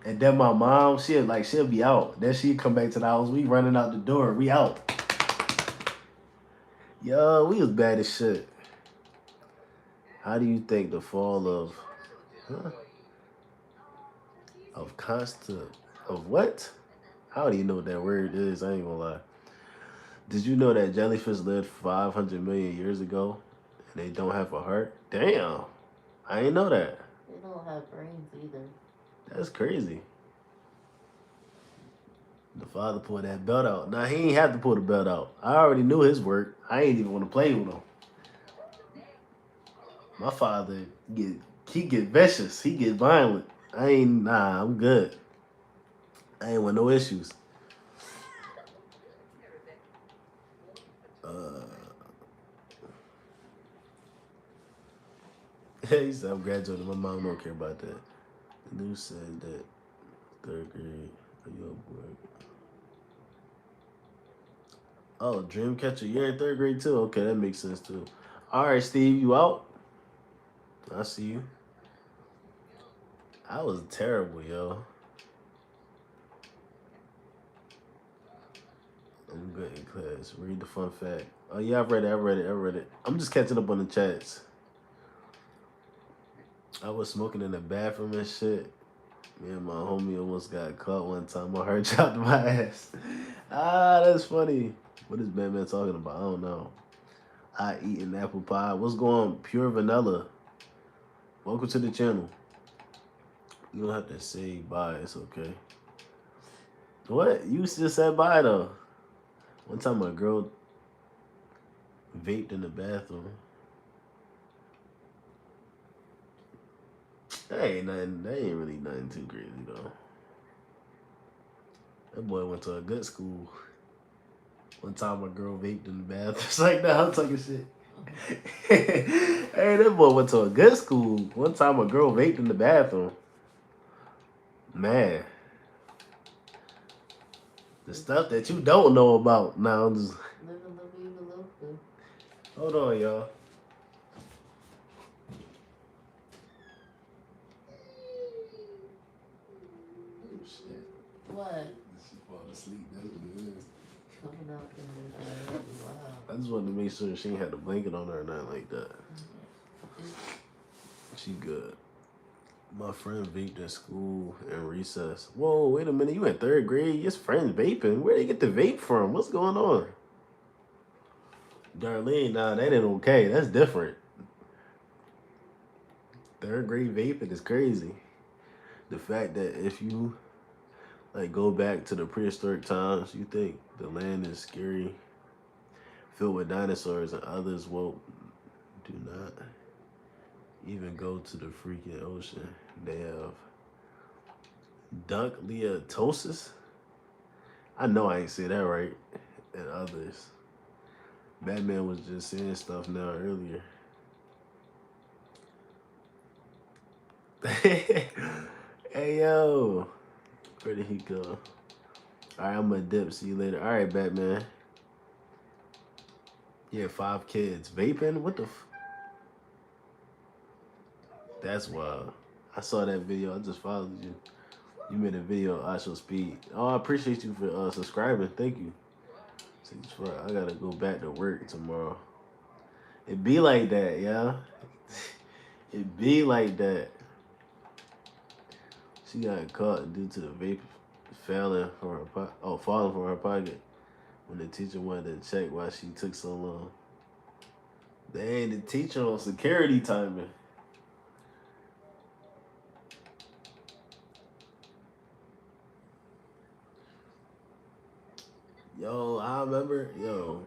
And then my mom, she'll be out. Then she'd come back to the house. We running out the door. We out. Yo, we was bad as shit. How do you think the fall of what? How do you know what that word is? I ain't gonna lie. Did you know that jellyfish lived 500 million years ago and they don't have a heart? Damn. I ain't know that. They don't have brains either. That's crazy. The father pulled that belt out. Now, he ain't have to pull the belt out. I already knew his work. I ain't even want to play with him. My father he get vicious. He get violent. I'm good. I ain't want no issues. He said, I'm graduating. My mom don't care about that. The news said that third grade. Oh, Dreamcatcher. You're in third grade too? Okay, that makes sense too. All right, Steve, you out? I see you. I was terrible, yo. I'm good in class. Read the fun fact. Oh, yeah, I read it. I'm just catching up on the chats. I was smoking in the bathroom and shit. Me and my homie almost got caught one time. My heart dropped my ass. That's funny. What is Batman talking about? I don't know. I eat an apple pie. What's going on? Pure vanilla. Welcome to the channel. You don't have to say bye. It's okay. What? You just said bye, though. One time a girl vaped in the bathroom. That ain't really nothing too crazy, though. That boy went to a good school. One time a girl vaped in the bathroom. It's like, nah, I'm talking shit. Hey, that boy went to a good school. One time a girl vaped in the bathroom. Man, the stuff that you don't know about. Now, I'm just... Living La Vida Loca. Hold on, y'all. Oh, shit. What? She fall asleep. That's what it is. Coming out there. Wow. I just wanted to make sure she ain't had a blanket on her or nothing like that. She good. My friend vaped in school in recess. Whoa, wait a minute. You in third grade? Your friend vaping? Where they get the vape from? What's going on? Darlene, nah, that ain't okay. That's different. Third grade vaping is crazy. The fact that if you like go back to the prehistoric times, you think the land is scary, filled with dinosaurs, and others will do not even go to the freaking ocean. They have dunkleotosis. I know I ain't say that right. And others. Batman was just saying stuff now earlier. Hey yo, where did he go? Alright, I'm gonna dip. See you later. Alright, Batman. Yeah, 5 kids. Vaping? What the That's wild. I saw that video. I just followed you. You made a video of Actual Speed. Oh, I appreciate you for subscribing. Thank you. I gotta go back to work tomorrow. It be like that, yeah. It be like that. She got caught due to the vape falling from her pocket when the teacher wanted to check why she took so long. Dang, the teacher on security timing. Yo, I remember,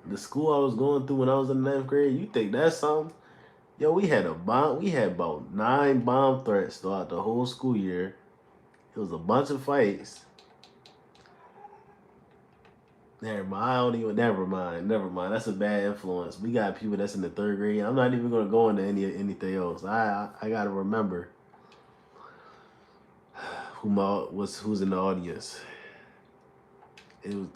the school I was going through when I was in the 9th grade. You think that's something? Yo, we had a bomb. We had about 9 bomb threats throughout the whole school year. It was a bunch of fights. Never mind. Never mind. That's a bad influence. We got people that's in the 3rd grade. I'm not even gonna go into anything else. I gotta remember who's in the audience. It was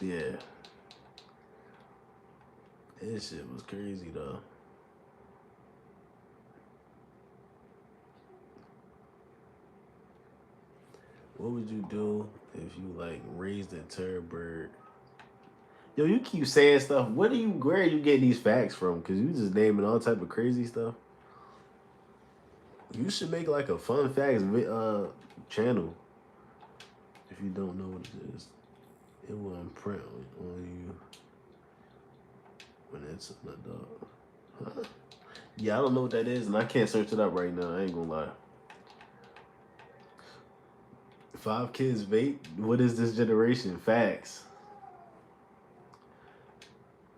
This shit was crazy though. What would you do if you like raised a terror bird? Yo, you keep saying stuff. Where are you getting these facts from? Cause you just naming all type of crazy stuff. You should make like a fun facts channel. If you don't know what it is, it will imprint on you when it's an adult. Huh? Yeah, I don't know what that is, and I can't search it up right now. I ain't gonna lie. 5 kids vape? What is this generation? Facts.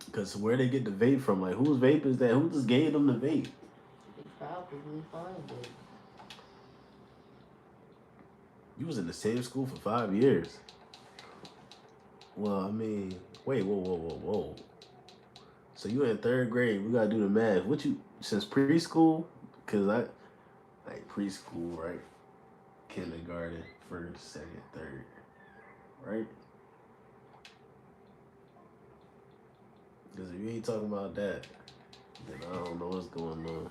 Because where they get the vape from? Like, whose vape is that? Who just gave them the vape? They probably find it. You was in the same school for 5 years. Well, I mean, wait, whoa. So you in 3rd grade. We gotta do the math. Since preschool? Because like preschool, right? Kindergarten, 1st, 2nd, 3rd, right? Because if you ain't talking about that, then I don't know what's going on.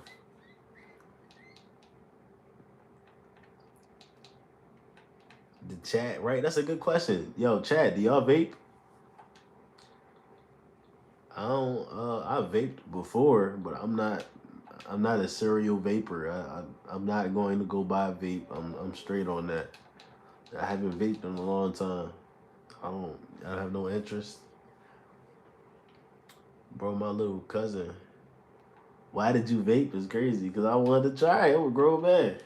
The chat, right? That's a good question. Yo, chat, do y'all vape? I don't. I vaped before, but I'm not a serial vapor. I'm not going to go buy a vape. I'm straight on that. I haven't vaped in a long time. I have no interest. Bro, my little cousin. Why did you vape? It's crazy. Because I wanted to try it. I'm a grown man.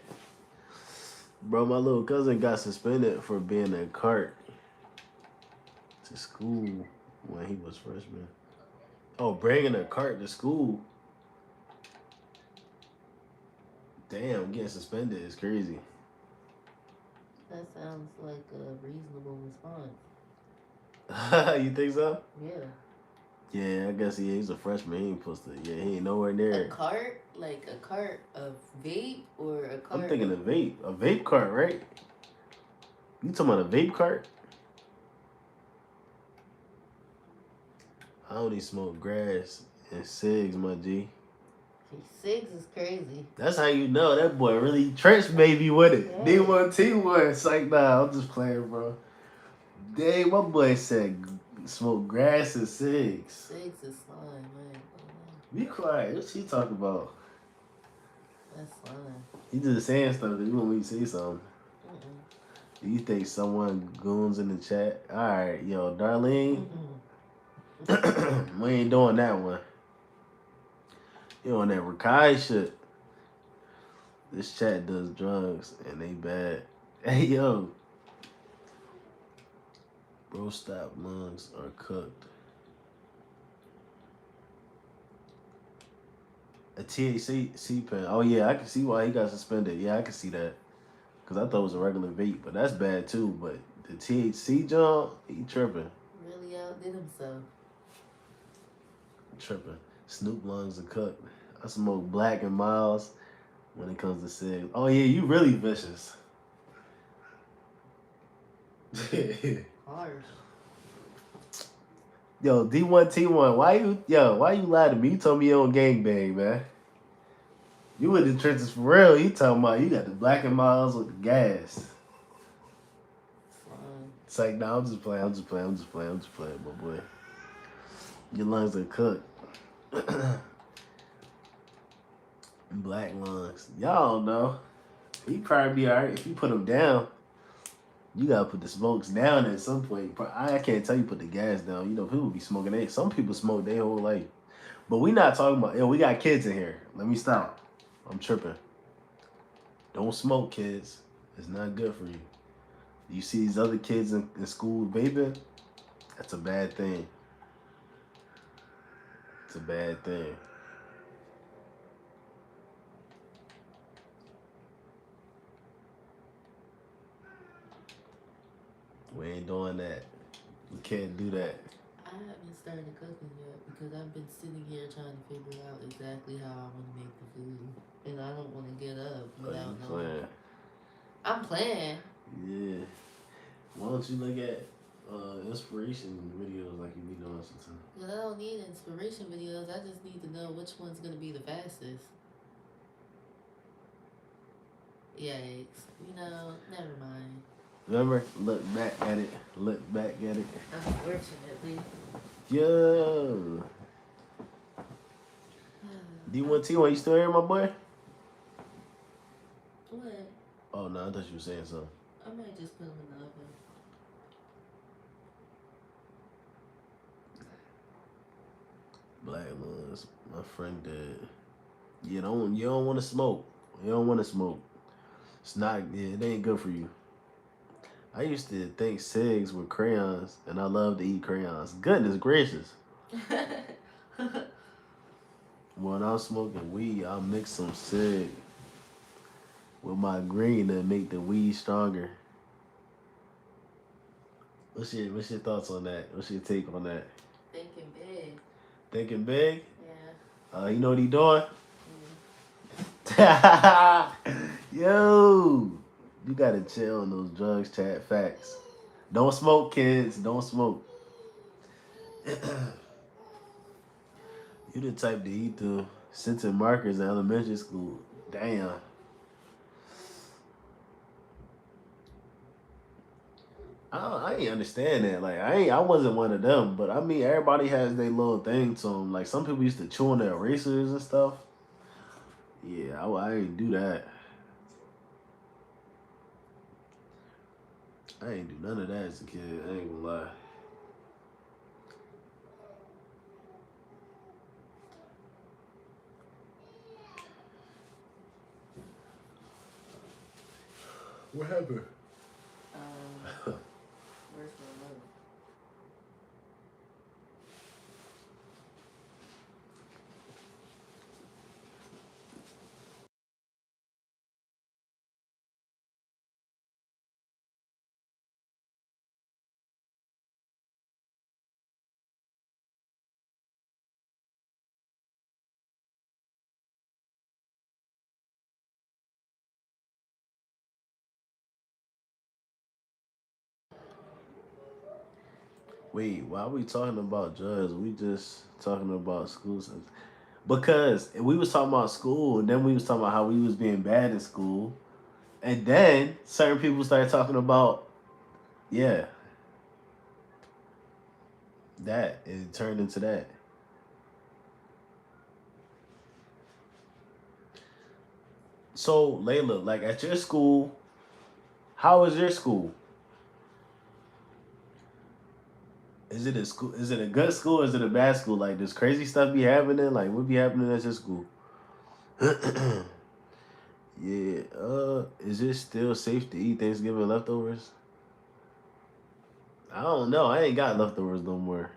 Bro, my little cousin got suspended for being a cart to school when he was freshman. Oh, bringing a cart to school. Damn, getting suspended is crazy. That sounds like a reasonable response. You think so? Yeah. Yeah, I guess he's a freshman. He ain't supposed to. Yeah, he ain't nowhere A near. cart? Like a cart of vape or a I'm cart thinking of. a vape cart, right? You talking about a vape cart? I only smoke grass and cigs, my G. Six is crazy. That's how you know that boy really trench baby with it. Yeah. D1 T1. It's like, nah, I'm just playing, bro. Dang, my boy said smoke grass and cigs. Six is slime, man. Be quiet. What's he talking about? That's slime. He just saying stuff that you want me to say something. Mm-mm. Do you think someone goons in the chat? Alright, yo, Darlene. We ain't doing that one. You on that Rakai shit. This chat does drugs and they bad. Hey yo, bro, stop lungs are cooked. A THC pen. Oh yeah, I can see why he got suspended. Yeah, I can see that. Cause I thought it was a regular vape, but that's bad too. But the THC jump, he tripping. Really outdid himself. Tripping. Snoop lungs are cooked. I smoke Black and Miles when it comes to cigs. Oh yeah, you really vicious. Harsh. Yo, D1T1, why you lied to me? You told me you don't gangbang, man. You in the trenches for real. You talking about you got the Black and Miles with the gas. Slime. It's like, nah, I'm just playing, my boy. Your lungs are cooked. Black lungs. Y'all don't know. He probably be alright if you put him down. You gotta put the smokes down at some point. I can't tell you put the gas down. You know, people be smoking. Some people smoke their whole life. But we not talking about, yo, we got kids in here. Let me stop. I'm tripping. Don't smoke, kids. It's not good for you. You see these other kids in school vaping? That's a bad thing. It's a bad thing. We ain't doing that. We can't do that. I haven't started cooking yet because I've been sitting here trying to figure out exactly how I want to make the food. And I don't want to get up Are you without knowing. playing? I'm playing. Yeah. Why don't you look at inspiration videos like you be doing sometimes? Because I don't need inspiration videos. I just need to know which one's going to be the fastest. Yikes. Never mind. Remember? Look back at it. Look back at it. Unfortunately. Yo. D1T1, you still here, my boy? What? Oh, no, I thought you were saying something. I might just put them in the oven. Black lungs. My friend did. You don't want to smoke. You don't want to smoke. It's not. Yeah, it ain't good for you. I used to think cigs were crayons, and I love to eat crayons. Goodness gracious! When I'm smoking weed, I'll mix some cig with my green to make the weed stronger. What's your thoughts on that? What's your take on that? Thinking big. Thinking big? Yeah. You know what he doing? Mm. Yo, you gotta chill on those drugs, chat. Facts. Don't smoke, kids. Don't smoke. You the type to eat the scented markers in elementary school. Damn. I ain't understand that. Like I wasn't one of them, but I mean everybody has their little thing to them. Like some people used to chew on their erasers and stuff. Yeah, I ain't do that. I ain't do none of that as a kid. I ain't gonna lie. What happened? Where's my remote? Wait, why are we talking about drugs? We just talking about school stuff. Because we was talking about school, and then we was talking about how we was being bad in school, and then certain people started talking about, yeah, that it turned into that. So Layla, like at your school, how is your school? Is it a school? Is it a good school? Or is it a bad school? Like, does crazy stuff be happening? Like, what be happening at your school? Yeah. Is it still safe to eat Thanksgiving leftovers? I don't know. I ain't got leftovers no more.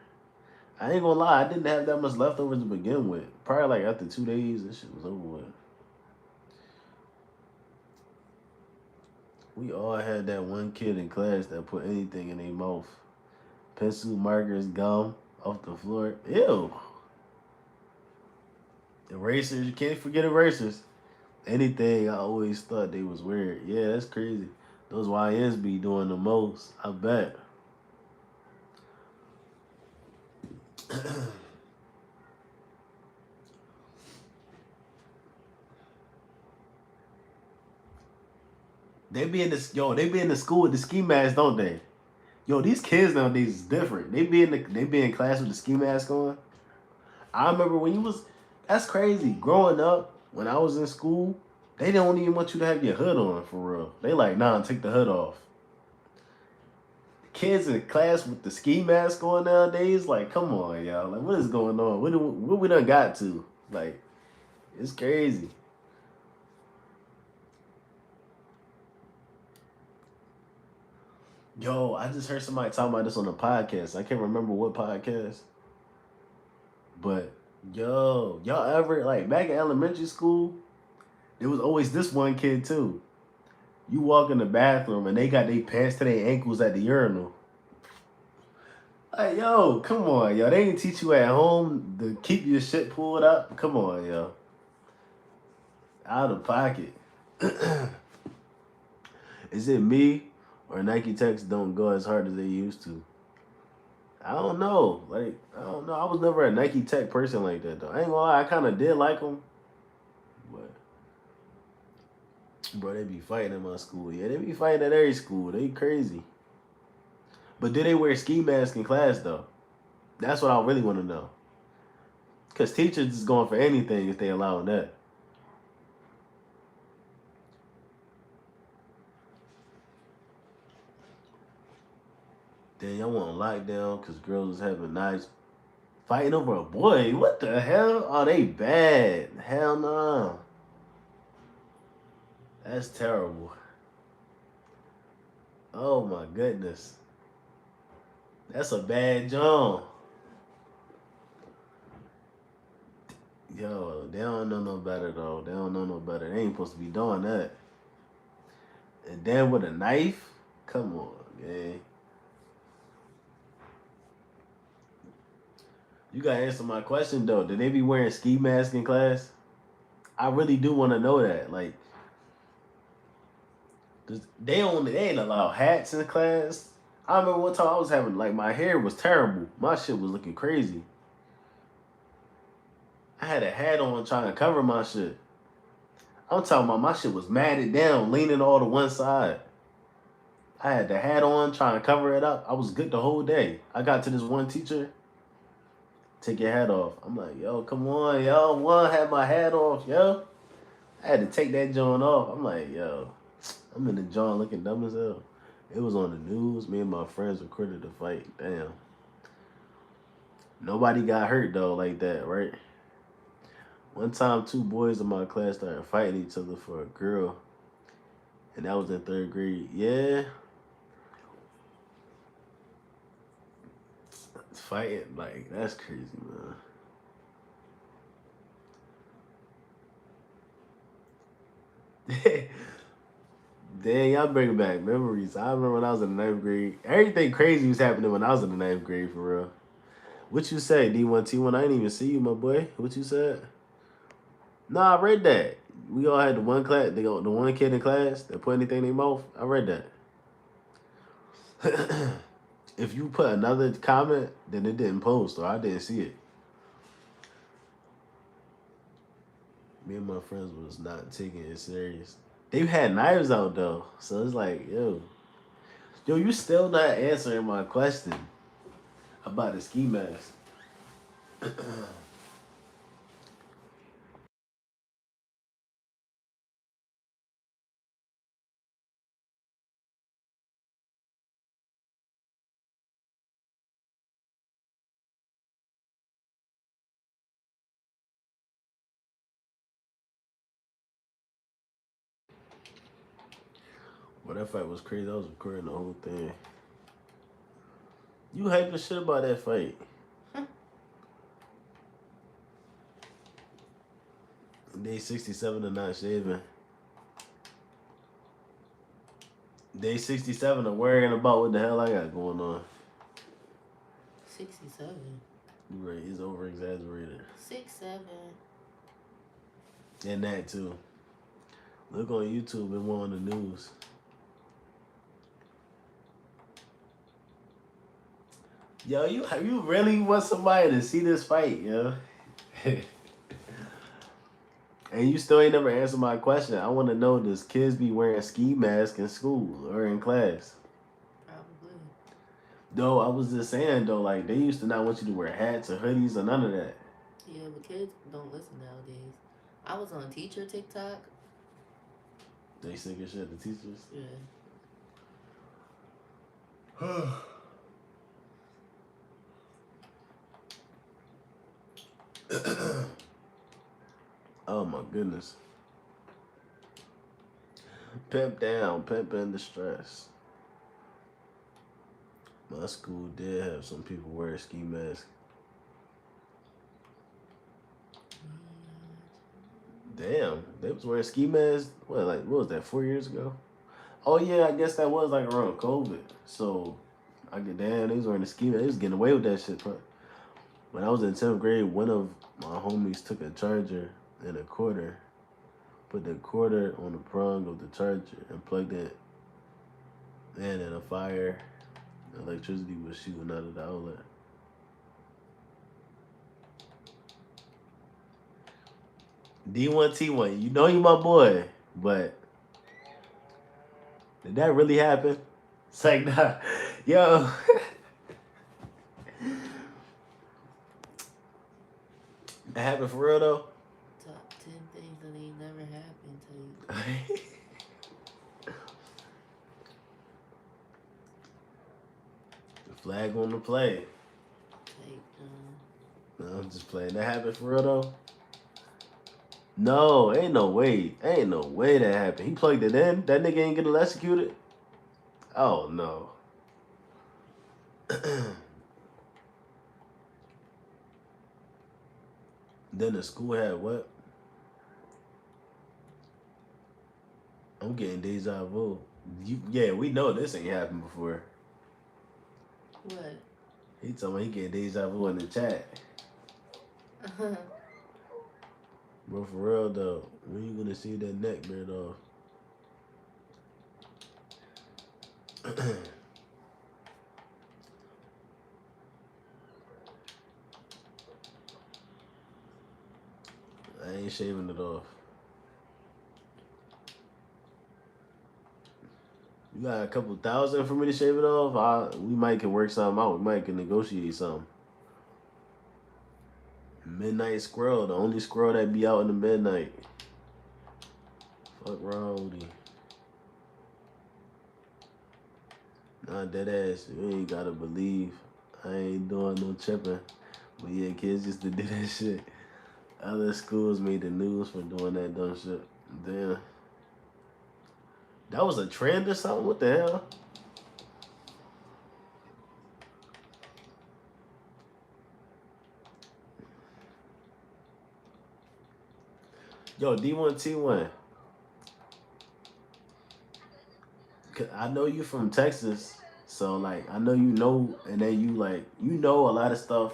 I ain't gonna lie. I didn't have that much leftovers to begin with. Probably like after 2 days, this shit was over with. We all had that one kid in class that put anything in their mouth. Pencil, markers, gum off the floor. Ew. Erasers. You can't forget erasers. Anything, I always thought they was weird. Yeah, that's crazy. Those YNs be doing the most. I bet. They be in this yo. They be in the school with the ski mask, don't they? Yo, these kids nowadays is different. They be in class with the ski mask on. I remember when you was. That's crazy. Growing up, when I was in school, they don't even want you to have your hood on for real. They like, nah, take the hood off. Kids in class with the ski mask on nowadays, like, come on, y'all. Like, what is going on? What we done got to? Like, it's crazy. Yo, I just heard somebody talking about this on a podcast. I can't remember what podcast, but y'all ever like back in elementary school? There was always this one kid too. You walk in the bathroom and they got their pants to their ankles at the urinal. Like, yo, come on, yo. They didn't teach you at home to keep your shit pulled up. Come on, yo. Out of pocket. Is it me or Nike Techs don't go as hard as they used to? I don't know. Like, I don't know. I was never a Nike Tech person like that, though. I ain't gonna lie. I kind of did like them. But, bro, they be fighting in my school. Yeah, they be fighting at every school. They crazy. But do they wear ski masks in class, though? That's what I really want to know. Because teachers is going for anything if they allow that. Then y'all want lockdown because girls is having nice fighting over a boy. What the hell? Oh, they bad. Hell no. That's terrible. Oh my goodness. That's a bad John. Yo, they don't know no better though. They don't know no better. They ain't supposed to be doing that. And then with a knife? Come on, man. You gotta answer my question though. Did they be wearing ski masks in class? I really do want to know that. Like, 'cause they ain't allow hats in class. I remember one time I was having like my hair was terrible. My shit was looking crazy. I had a hat on trying to cover my shit. I'm talking about my shit was matted down, leaning all to one side. I had the hat on trying to cover it up. I was good the whole day. I got to this one teacher, take your hat off. I'm like, yo, come on, yo. One had my hat off, yo. I had to take that joint off. I'm like, yo, I'm in the joint looking dumb as hell. It was on the news. Me and my friends recorded the fight. Damn. Nobody got hurt though like that, right? One time, two boys in my class started fighting each other for a girl, and that was in third grade. Yeah, fighting like that's crazy, man. Dang, y'all bringing back memories. I remember when I was in the ninth grade. Everything crazy was happening when I was in the ninth grade for real. What you say, D1 T1? I didn't even see you, my boy. What you said? Nah, I read that. We all had the one class, the one kid in class that put anything in their mouth. I read that. if you put another comment, then it didn't post or I didn't see it. Me and my friends was not taking it serious. They had knives out though, so it's like, yo, you still not answering my question about the ski mask. But that fight was crazy. I was recording the whole thing. You hyping shit about that fight. Day 67 of not shaving. Day 67 of worrying about what the hell I got going on. 67. You right, he's over exaggerated. 6'7". And that too. Look on YouTube and one on the news. Yo, you really want somebody to see this fight, yo? And you still ain't never answered my question. I want to know, does kids be wearing ski masks in school or in class? Probably. Though, I was just saying, though, like, they used to not want you to wear hats or hoodies or none of that. Yeah, but kids don't listen nowadays. I was on teacher TikTok. They sick as shit, the teachers. Yeah. Oh, my goodness. Pimp down, pimp in distress. My school did have some people wear ski masks. Damn, they was wearing ski masks. What was that? 4 years ago? Oh yeah, I guess that was like around COVID. So I get damn, they was wearing the ski mask. They was getting away with that shit. When I was in 10th grade, one of my homies took a charger and a quarter, put the quarter on the prong of the charger, and plugged it in, and a fire, electricity was shooting out of the outlet. D1T1, you know you my boy, but did that really happen? It's like, nah, yo. That happened for real though? Top 10 things that ain't never happened to you. The flag on the play. No, I'm just playing. That happened for real though? No, ain't no way. Ain't no way that happened. He plugged it in. That nigga ain't get electrocuted. Oh no. Then the school had what? I'm getting deja vu. Yeah, we know this ain't happened before. What? He told me he getting deja vu in the chat. Bro, for real though, when you gonna see that neck beard off? I ain't shaving it off. You got a couple thousand for me to shave it off? We might can work something out. We might can negotiate something. Midnight squirrel, the only squirrel that be out in the midnight. Fuck wrong with you? Nah, dead ass. You ain't gotta believe. I ain't doing no tripping. But yeah, kids used to do that shit. Other schools made the news for doing that dumb shit. Damn. That was a trend or something? What the hell? Yo, D1T1. I know you from Texas, so like I know you know, and then you know a lot of stuff,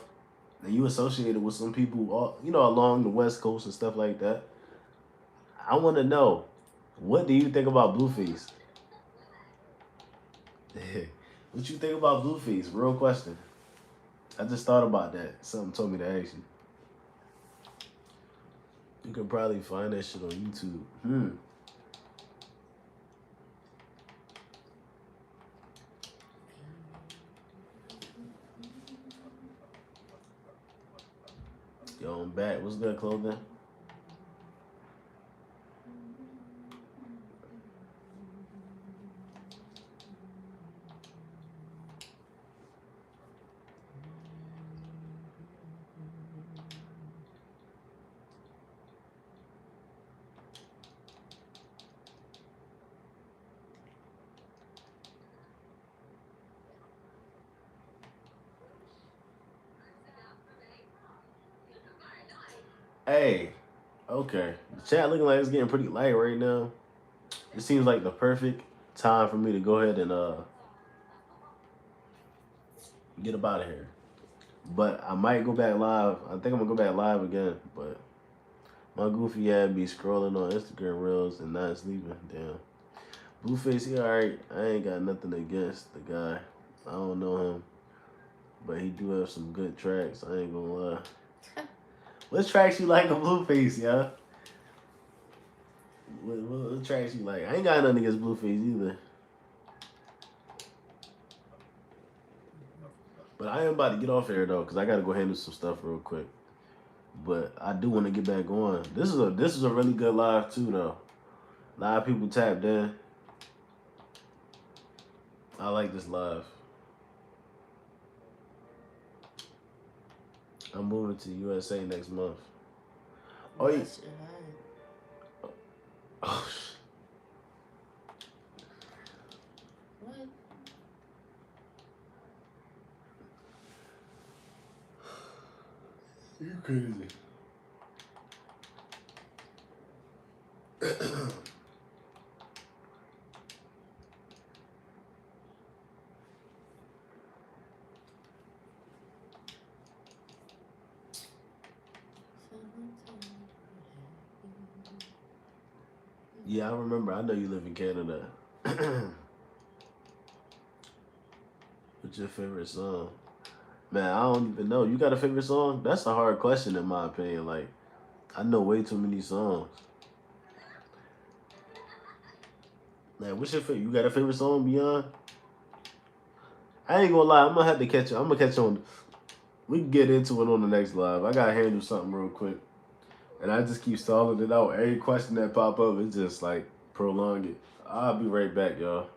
and you associated with some people, along the West Coast and stuff like that. I want to know, what do you think about Blueface? What you think about Blueface? Real question. I just thought about that. Something told me to ask you. You can probably find that shit on YouTube. Yo, I'm back. What's good, clothing? Hey, okay. The chat looking like it's getting pretty light right now. It seems like the perfect time for me to go ahead and get up out of here. But I might go back live. I think I'm gonna go back live again. But my goofy ass be scrolling on Instagram reels and not sleeping. Damn. Blueface, he alright. I ain't got nothing against the guy. I don't know him. But he do have some good tracks. I ain't gonna lie. What tracks you like of Blueface, yeah? What tracks you like? I ain't got nothing against Blueface either. But I am about to get off here though, cause I gotta go handle some stuff real quick. But I do want to get back on. This is a really good live too though. A lot of people tapped in. I like this live. I'm moving to USA next month. Oh, yeah. Bless your heart. Oh, What? you crazy. Yeah, I remember. I know you live in Canada. What's your favorite song? Man, I don't even know. You got a favorite song? That's a hard question in my opinion. Like, I know way too many songs. Man, what's your favorite? You got a favorite song, Beyond? I ain't gonna lie. I'm gonna have to catch you. I'm gonna catch you on. We can get into it on the next live. I gotta handle something real quick. And I just keep stalling it out. Every question that pop up, it's just like prolong it. I'll be right back, y'all.